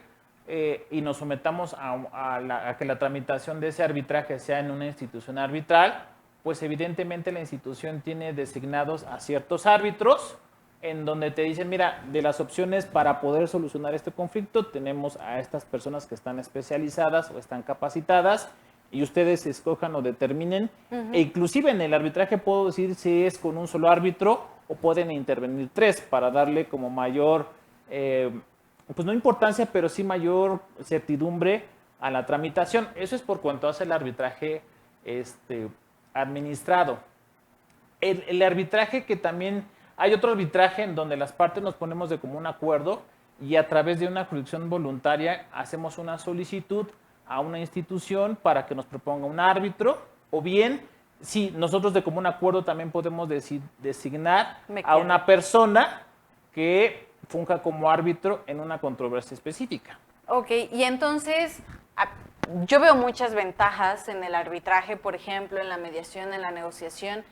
y nos sometamos a que la tramitación de ese arbitraje sea en una institución arbitral, pues evidentemente la institución tiene designados a ciertos árbitros en donde te dicen, mira, de las opciones para poder solucionar este conflicto tenemos a estas personas que están especializadas o están capacitadas y ustedes escojan o determinen. E inclusive en el arbitraje puedo decir si es con un solo árbitro o pueden intervenir 3 para darle como mayor, pues no importancia, pero sí mayor certidumbre a la tramitación. Eso es por cuanto hace el arbitraje administrado. El arbitraje que también... Hay otro arbitraje en donde las partes nos ponemos de común acuerdo y a través de una jurisdicción voluntaria hacemos una solicitud a una institución para que nos proponga un árbitro, o bien, si nosotros de común acuerdo también podemos designar a una persona que funja como árbitro en una controversia específica. Ok, y entonces yo veo muchas ventajas en el arbitraje, por ejemplo, en la mediación, en la negociación.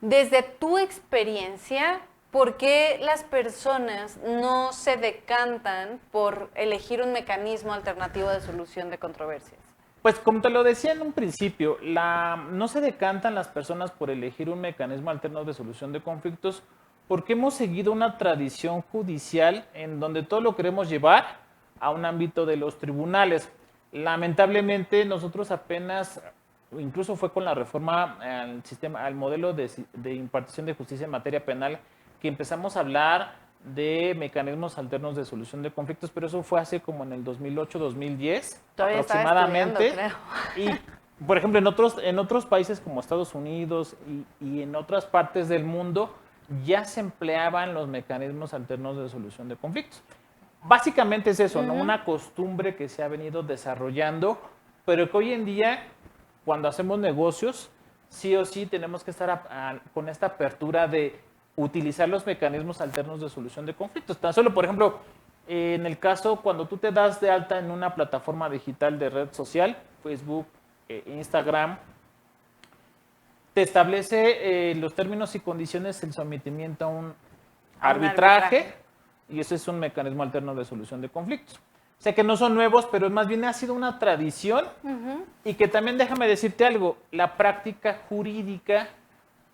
Desde tu experiencia, ¿por qué las personas no se decantan por elegir un mecanismo alternativo de solución de controversias? Pues como te lo decía en un principio, no se decantan las personas por elegir un mecanismo alterno de solución de conflictos porque hemos seguido una tradición judicial en donde todo lo queremos llevar a un ámbito de los tribunales. Lamentablemente nosotros apenas... Incluso fue con la reforma al modelo de impartición de justicia en materia penal que empezamos a hablar de mecanismos alternos de solución de conflictos, pero eso fue hace como en el 2008-2010 aproximadamente. Y, por ejemplo, en otros países como Estados Unidos y en otras partes del mundo ya se empleaban los mecanismos alternos de solución de conflictos. Básicamente es eso, ¿no? Una costumbre que se ha venido desarrollando, pero que hoy en día, cuando hacemos negocios, sí o sí tenemos que estar con esta apertura de utilizar los mecanismos alternos de solución de conflictos. Tan solo, por ejemplo, en el caso cuando tú te das de alta en una plataforma digital de red social, Facebook, Instagram, te establece los términos y condiciones del sometimiento a un arbitraje, y ese es un mecanismo alterno de solución de conflictos. O sea que no son nuevos, pero más bien ha sido una tradición y que también, déjame decirte algo, la práctica jurídica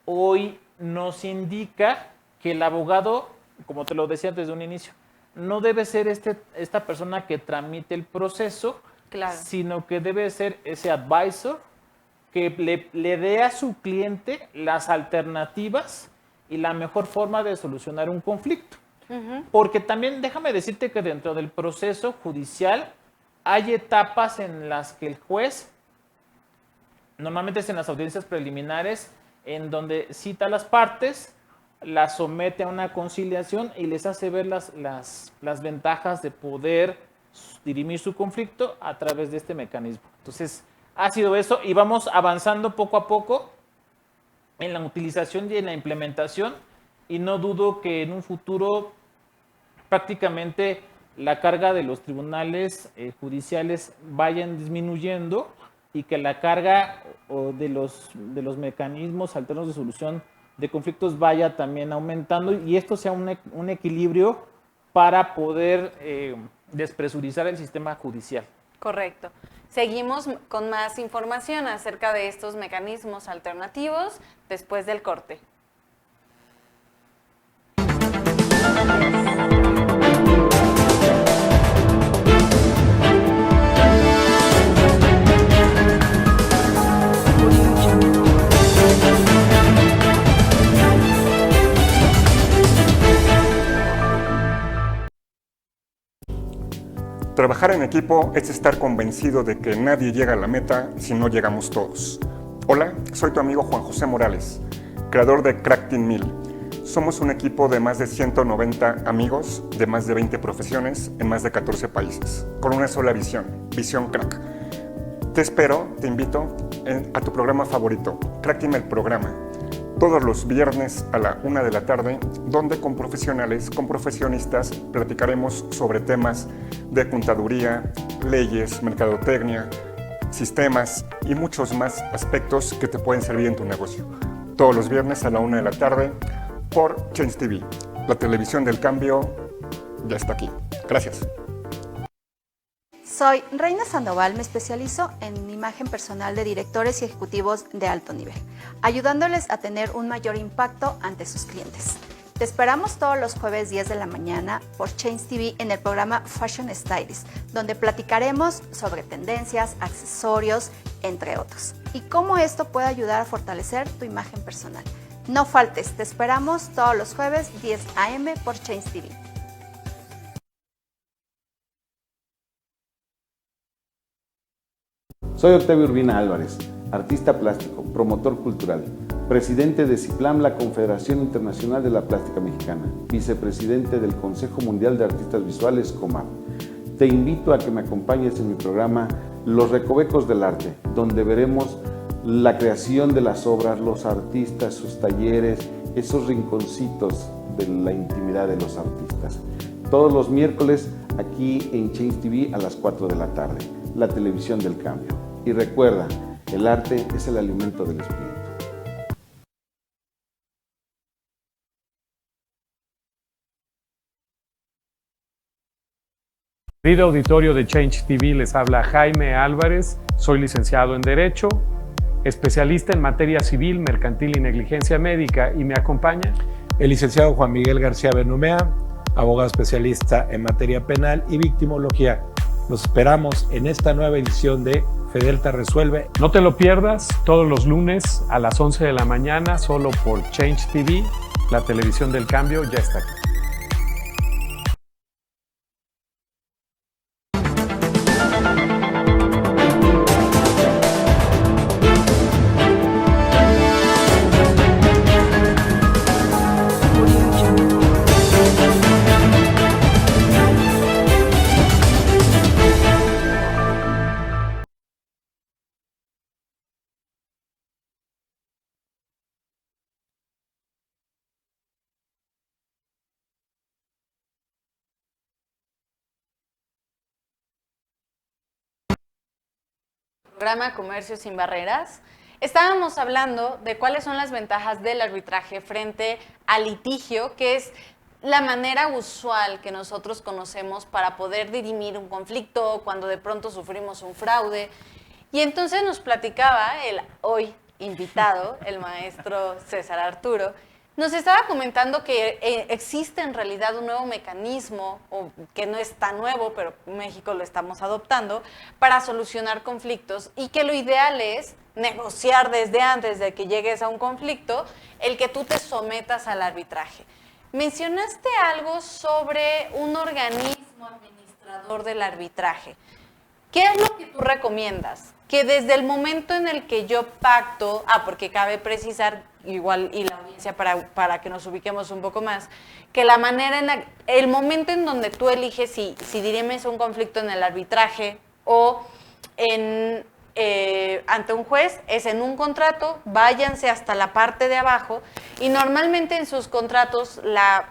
hoy nos indica que el abogado, como te lo decía desde un inicio, no debe ser esta persona que tramite el proceso, sino que debe ser ese advisor que le dé a su cliente las alternativas y la mejor forma de solucionar un conflicto. Porque también déjame decirte que dentro del proceso judicial hay etapas en las que el juez, normalmente es en las audiencias preliminares, en donde cita a las partes, las somete a una conciliación y les hace ver las ventajas de poder dirimir su conflicto a través de este mecanismo. Entonces, ha sido eso y vamos avanzando poco a poco en la utilización y en la implementación, y no dudo que en un futuro prácticamente la carga de los tribunales judiciales vayan disminuyendo y que la carga de los mecanismos alternos de solución de conflictos vaya también aumentando, y esto sea un equilibrio para poder despresurizar el sistema judicial. Correcto. Seguimos con más información acerca de estos mecanismos alternativos después del corte. Trabajar en equipo es estar convencido de que nadie llega a la meta si no llegamos todos. Hola, soy tu amigo Juan José Morales, creador de Crack Team 1000. Somos un equipo de más de 190 amigos de más de 20 profesiones en más de 14 países, con una sola visión, Visión Crack. Te espero, te invito a tu programa favorito, Crack Team el programa, todos los viernes a la 1 de la tarde, donde con profesionales, con profesionistas, platicaremos sobre temas de contaduría, leyes, mercadotecnia, sistemas y muchos más aspectos que te pueden servir en tu negocio. Todos los viernes a la 1 de la tarde por Change TV. La televisión del cambio ya está aquí. Gracias. Soy Reina Sandoval, me especializo en imagen personal de directores y ejecutivos de alto nivel, ayudándoles a tener un mayor impacto ante sus clientes. Te esperamos todos los jueves 10 de la mañana por Change TV en el programa Fashion Stylist, donde platicaremos sobre tendencias, accesorios, entre otros, y cómo esto puede ayudar a fortalecer tu imagen personal. No faltes, te esperamos todos los jueves 10 a.m. por Change TV. Soy Octavio Urbina Álvarez, artista plástico, promotor cultural, presidente de CIPLAM, la Confederación Internacional de la Plástica Mexicana, vicepresidente del Consejo Mundial de Artistas Visuales, COMAP. Te invito a que me acompañes en mi programa Los Recovecos del Arte, donde veremos la creación de las obras, los artistas, sus talleres, esos rinconcitos de la intimidad de los artistas. Todos los miércoles aquí en Change TV a las 4 de la tarde, la televisión del cambio. Y recuerda, el arte es el alimento del espíritu. Querido auditorio de Change TV, les habla Jaime Álvarez, soy licenciado en Derecho, especialista en materia civil, mercantil y negligencia médica, y me acompaña el licenciado Juan Miguel García Benumea, abogado especialista en materia penal y victimología. Los esperamos en esta nueva edición de Fedelta Resuelve. No te lo pierdas todos los lunes a las 11 de la mañana, solo por Change TV, la televisión del cambio ya está aquí. Programa Comercio Sin Barreras. Estábamos hablando de cuáles son las ventajas del arbitraje frente al litigio, que es la manera usual que nosotros conocemos para poder dirimir un conflicto cuando de pronto sufrimos un fraude. Y entonces nos platicaba el hoy invitado, el maestro César Arturo, nos estaba comentando que existe en realidad un nuevo mecanismo, o que no es tan nuevo, pero México lo estamos adoptando, para solucionar conflictos, y que lo ideal es negociar desde antes de que llegues a un conflicto, el que tú te sometas al arbitraje. Mencionaste algo sobre un organismo administrador del arbitraje. ¿Qué es lo que tú recomiendas? Que desde el momento en el que yo pacto, porque cabe precisar, igual y la audiencia para que nos ubiquemos un poco más, que la manera el momento en donde tú eliges si dirimes un conflicto en el arbitraje o ante un juez es en un contrato, váyanse hasta la parte de abajo, y normalmente en sus contratos la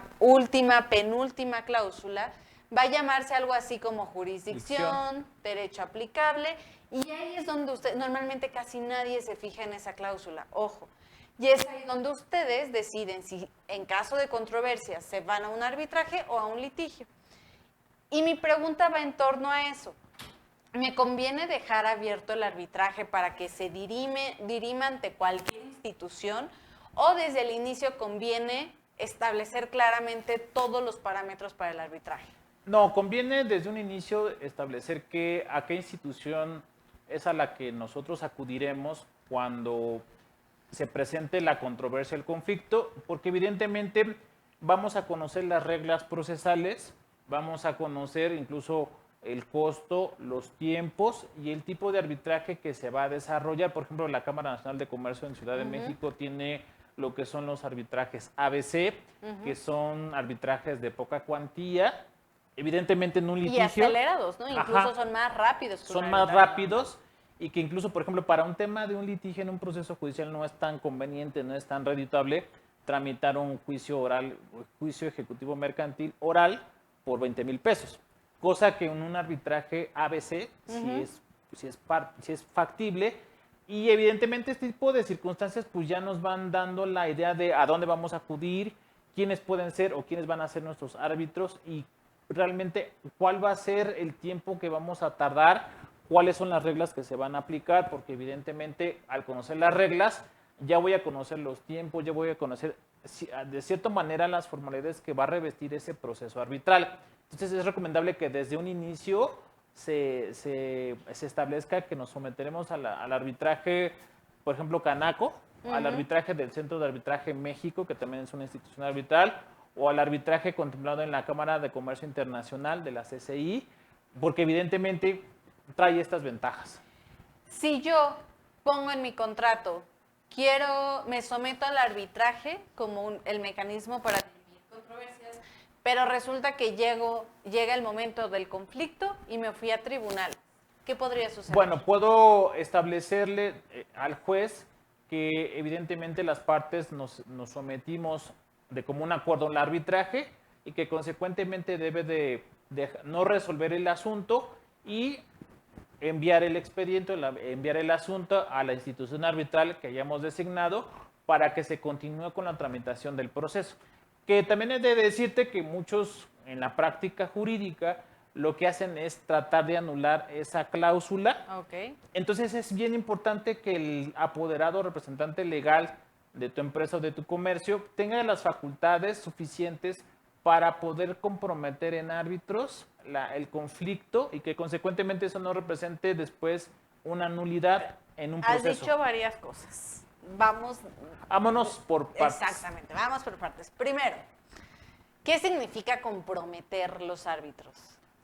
penúltima cláusula va a llamarse algo así como jurisdicción, derecho aplicable, y ahí es donde normalmente casi nadie se fija en esa cláusula, ojo. Y es ahí donde ustedes deciden si en caso de controversia se van a un arbitraje o a un litigio. Y mi pregunta va en torno a eso. ¿Me conviene dejar abierto el arbitraje para que se dirima ante cualquier institución, o desde el inicio conviene establecer claramente todos los parámetros para el arbitraje? No, conviene desde un inicio establecer a qué institución es a la que nosotros acudiremos cuando se presente la controversia, el conflicto, porque evidentemente vamos a conocer las reglas procesales, vamos a conocer incluso el costo, los tiempos y el tipo de arbitraje que se va a desarrollar. Por ejemplo, la Cámara Nacional de Comercio en Ciudad de México tiene lo que son los arbitrajes ABC, que son arbitrajes de poca cuantía, evidentemente en un litigio. Y acelerados, ¿no? Incluso son más rápidos. Son más rápidos y que incluso, por ejemplo, para un tema de un litigio en un proceso judicial no es tan conveniente, no es tan redituable tramitar un juicio oral, juicio ejecutivo mercantil oral por 20,000 pesos. Cosa que en un arbitraje ABC sí es factible. Y evidentemente este tipo de circunstancias pues ya nos van dando la idea de a dónde vamos a acudir, quiénes pueden ser o quiénes van a ser nuestros árbitros y realmente cuál va a ser el tiempo que vamos a tardar, cuáles son las reglas que se van a aplicar, porque evidentemente al conocer las reglas ya voy a conocer los tiempos, ya voy a conocer de cierta manera las formalidades que va a revestir ese proceso arbitral. Entonces es recomendable que desde un inicio se establezca que nos someteremos al arbitraje, por ejemplo, Canaco, al arbitraje del Centro de Arbitraje México, que también es una institución arbitral, o al arbitraje contemplado en la Cámara de Comercio Internacional de la CCI, porque evidentemente trae estas ventajas. Si yo pongo en mi contrato, me someto al arbitraje como el mecanismo para dirimir controversias, pero resulta que llega el momento del conflicto y me fui a tribunal, ¿qué podría suceder? Bueno, puedo establecerle al juez que evidentemente las partes nos sometimos de común acuerdo al arbitraje y que consecuentemente debe de no resolver el asunto y enviar el expediente, enviar el asunto a la institución arbitral que hayamos designado para que se continúe con la tramitación del proceso. Que también he de decirte que muchos en la práctica jurídica lo que hacen es tratar de anular esa cláusula. Okay. Entonces es bien importante que el apoderado o representante legal de tu empresa o de tu comercio tenga las facultades suficientes para poder comprometer en árbitros el conflicto y que consecuentemente eso no represente después una nulidad en un proceso. Has dicho varias cosas. Vámonos por partes. Exactamente, vamos por partes. Primero, ¿qué significa comprometer los árbitros?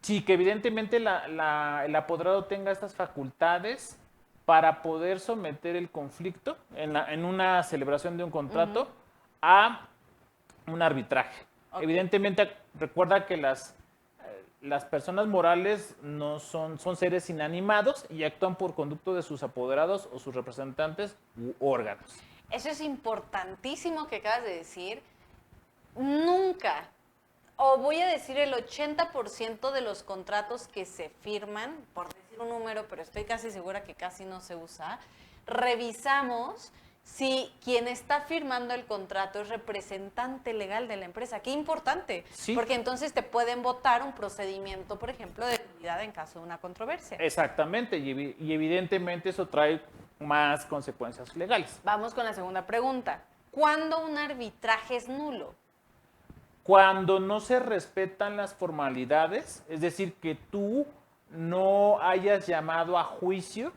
Sí, que evidentemente el apoderado tenga estas facultades para poder someter el conflicto en una celebración de un contrato a un arbitraje. Okay. Evidentemente, recuerda que las personas morales no son seres inanimados y actúan por conducto de sus apoderados o sus representantes u órganos. Eso es importantísimo que acabas de decir. Nunca, o voy a decir el 80% de los contratos que se firman, por decir un número, pero estoy casi segura que casi no se usa, revisamos si quien está firmando el contrato es representante legal de la empresa. Qué importante, sí. Porque entonces te pueden votar un procedimiento, por ejemplo, de nulidad en caso de una controversia. Exactamente, y evidentemente eso trae más consecuencias legales. Vamos con la segunda pregunta. ¿Cuándo un arbitraje es nulo? Cuando no se respetan las formalidades, es decir, que tú no hayas llamado a juicio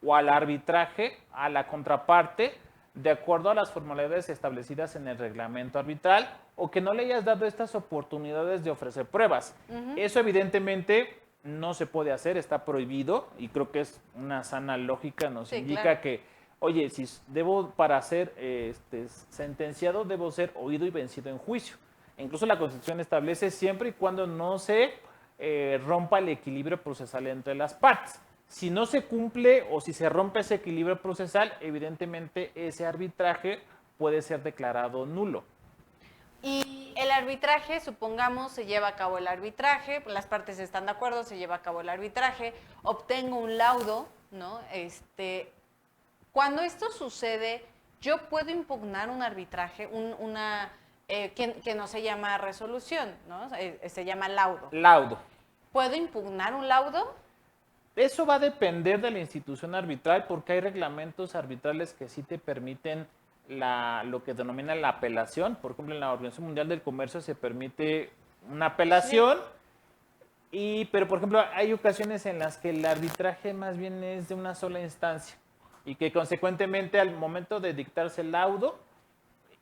o al arbitraje a la contraparte de acuerdo a las formalidades establecidas en el reglamento arbitral o que no le hayas dado estas oportunidades de ofrecer pruebas. Eso evidentemente no se puede hacer, está prohibido y creo que es una sana lógica, nos indica que, oye, si debo para ser sentenciado, debo ser oído y vencido en juicio. Incluso la Constitución establece siempre y cuando no se rompa el equilibrio procesal entre las partes. Si no se cumple o si se rompe ese equilibrio procesal, evidentemente ese arbitraje puede ser declarado nulo. Y el arbitraje, supongamos, se lleva a cabo el arbitraje, las partes están de acuerdo, se lleva a cabo el arbitraje, obtengo un laudo, ¿no? Cuando esto sucede, yo puedo impugnar un arbitraje, que no se llama resolución, ¿no? Se llama laudo. Laudo. ¿Puedo impugnar un laudo? Eso va a depender de la institución arbitral porque hay reglamentos arbitrales que sí te permiten lo que denomina la apelación. Por ejemplo, en la Organización Mundial del Comercio se permite una apelación, pero por ejemplo hay ocasiones en las que el arbitraje más bien es de una sola instancia y que consecuentemente al momento de dictarse el laudo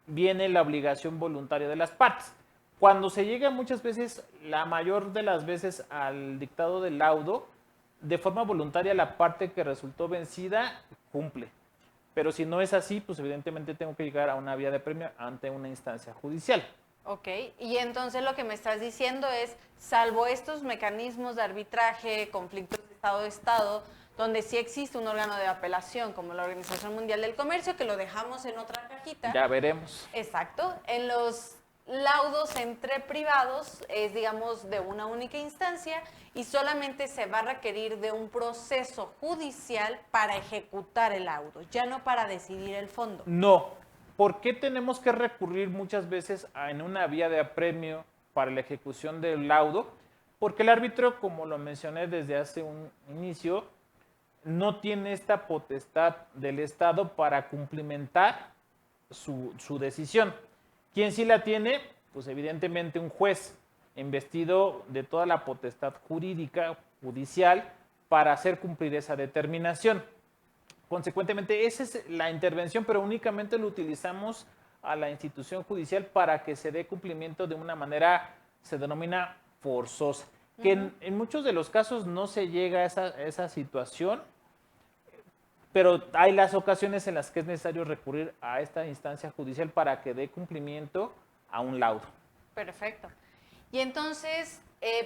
viene la obligación voluntaria de las partes. Cuando se llega muchas veces, la mayor de las veces, al dictado del laudo, de forma voluntaria la parte que resultó vencida cumple. Pero si no es así, pues evidentemente tengo que llegar a una vía de premio ante una instancia judicial. Ok, y entonces lo que me estás diciendo es, salvo estos mecanismos de arbitraje, conflictos de Estado a Estado, donde sí existe un órgano de apelación como la Organización Mundial del Comercio, que lo dejamos en otra cajita. Ya veremos. Exacto, en los laudos entre privados es, digamos, de una única instancia y solamente se va a requerir de un proceso judicial para ejecutar el laudo, ya no para decidir el fondo. No. ¿Por qué tenemos que recurrir muchas veces en una vía de apremio para la ejecución del laudo? Porque el árbitro, como lo mencioné desde hace un inicio, no tiene esta potestad del Estado para cumplimentar su decisión. ¿Quién sí la tiene? Pues evidentemente un juez investido de toda la potestad jurídica, judicial, para hacer cumplir esa determinación. Consecuentemente, esa es la intervención, pero únicamente lo utilizamos a la institución judicial para que se dé cumplimiento de una manera, se denomina forzosa. Que en muchos de los casos no se llega a esa situación, pero hay las ocasiones en las que es necesario recurrir a esta instancia judicial para que dé cumplimiento a un laudo. Perfecto. Y entonces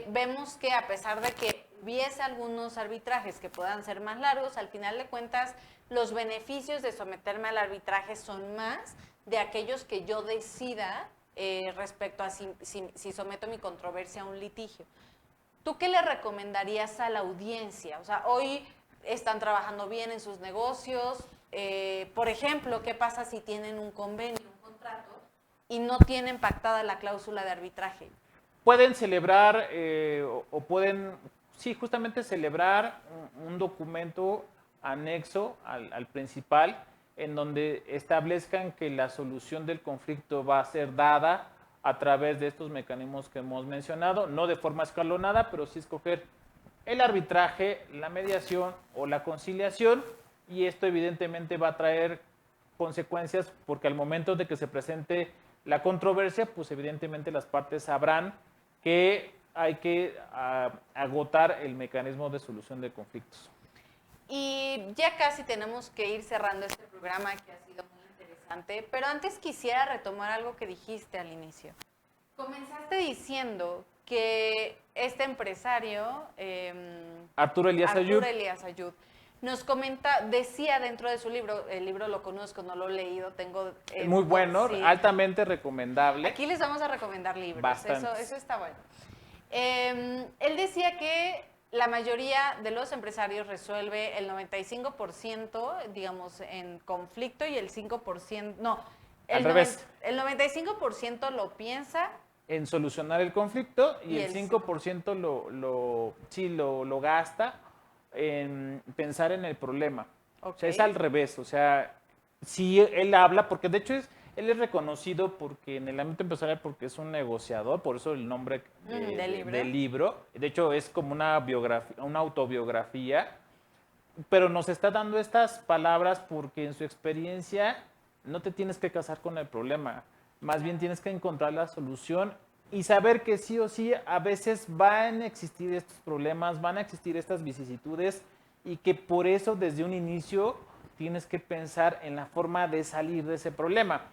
vemos que a pesar de que hubiese algunos arbitrajes que puedan ser más largos, al final de cuentas los beneficios de someterme al arbitraje son más de aquellos que yo decida respecto a si someto mi controversia a un litigio. ¿Tú qué le recomendarías a la audiencia? O sea, hoy están trabajando bien en sus negocios. Por ejemplo, ¿qué pasa si tienen un convenio, un contrato, y no tienen pactada la cláusula de arbitraje? Pueden celebrar o pueden, sí, justamente celebrar un documento anexo al principal en donde establezcan que la solución del conflicto va a ser dada a través de estos mecanismos que hemos mencionado, no de forma escalonada, pero sí escoger el arbitraje, la mediación o la conciliación, y esto evidentemente va a traer consecuencias porque al momento de que se presente la controversia, pues evidentemente las partes sabrán que hay que agotar el mecanismo de solución de conflictos. Y ya casi tenemos que ir cerrando este programa que ha sido muy interesante, pero antes quisiera retomar algo que dijiste al inicio. Comenzaste diciendo que este empresario, Arturo Elías Ayud, nos decía dentro de su libro, el libro lo conozco, no lo he leído, tengo... muy bueno, sí, altamente recomendable. Aquí les vamos a recomendar libros, eso está bueno. Él decía que la mayoría de los empresarios resuelve el 95%, digamos, en conflicto y el 5%, no, al revés. El 95% lo piensa en solucionar el conflicto y el 5% lo gasta en pensar en el problema. Okay. O sea, es al revés. O sea, si él habla, porque de hecho él es reconocido porque en el ámbito empresarial porque es un negociador, por eso el nombre del libro. De hecho, es como una autobiografía, pero nos está dando estas palabras porque en su experiencia no te tienes que casar con el problema. Más bien tienes que encontrar la solución y saber que sí o sí a veces van a existir estos problemas, van a existir estas vicisitudes y que por eso desde un inicio tienes que pensar en la forma de salir de ese problema.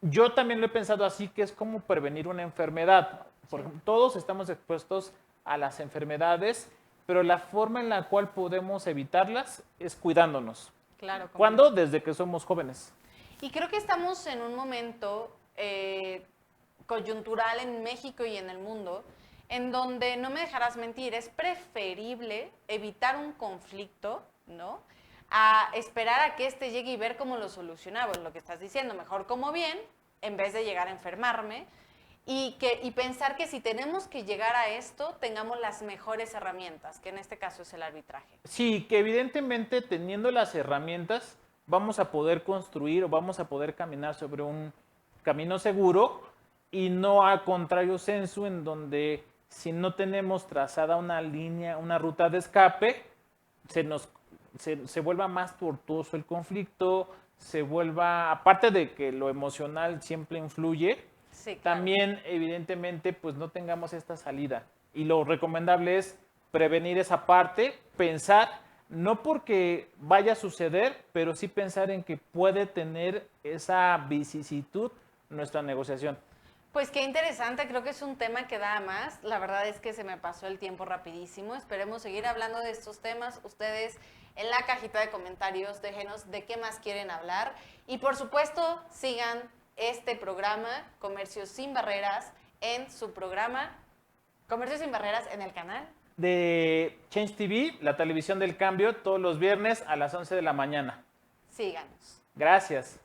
Yo también lo he pensado así, que es como prevenir una enfermedad. Porque todos estamos expuestos a las enfermedades, pero la forma en la cual podemos evitarlas es cuidándonos. Claro. ¿Cuándo? Desde que somos jóvenes. Y creo que estamos en un momento coyuntural en México y en el mundo, en donde, no me dejarás mentir, es preferible evitar un conflicto, ¿no?, a esperar a que este llegue y ver cómo lo solucionamos, lo que estás diciendo, mejor como bien, en vez de llegar a enfermarme, y pensar que si tenemos que llegar a esto, tengamos las mejores herramientas, que en este caso es el arbitraje. Sí, que evidentemente teniendo las herramientas vamos a poder construir o vamos a poder caminar sobre un camino seguro y no a contrario sensu, en donde si no tenemos trazada una línea, una ruta de escape, se vuelva más tortuoso el conflicto, se vuelva, aparte de que lo emocional siempre influye, Sí, claro. también evidentemente pues no tengamos esta salida. Y lo recomendable es prevenir esa parte, pensar, no porque vaya a suceder, pero sí pensar en que puede tener esa vicisitud nuestra negociación. Pues qué interesante, creo que es un tema que da a más. La verdad es que se me pasó el tiempo rapidísimo. Esperemos seguir hablando de estos temas. Ustedes en la cajita de comentarios déjenos de qué más quieren hablar. Y por supuesto, sigan este programa, Comercio Sin Barreras, en su programa Comercio Sin Barreras en el canal De Change TV, la televisión del cambio, todos los viernes a las 11 de la mañana. Síganos. Gracias.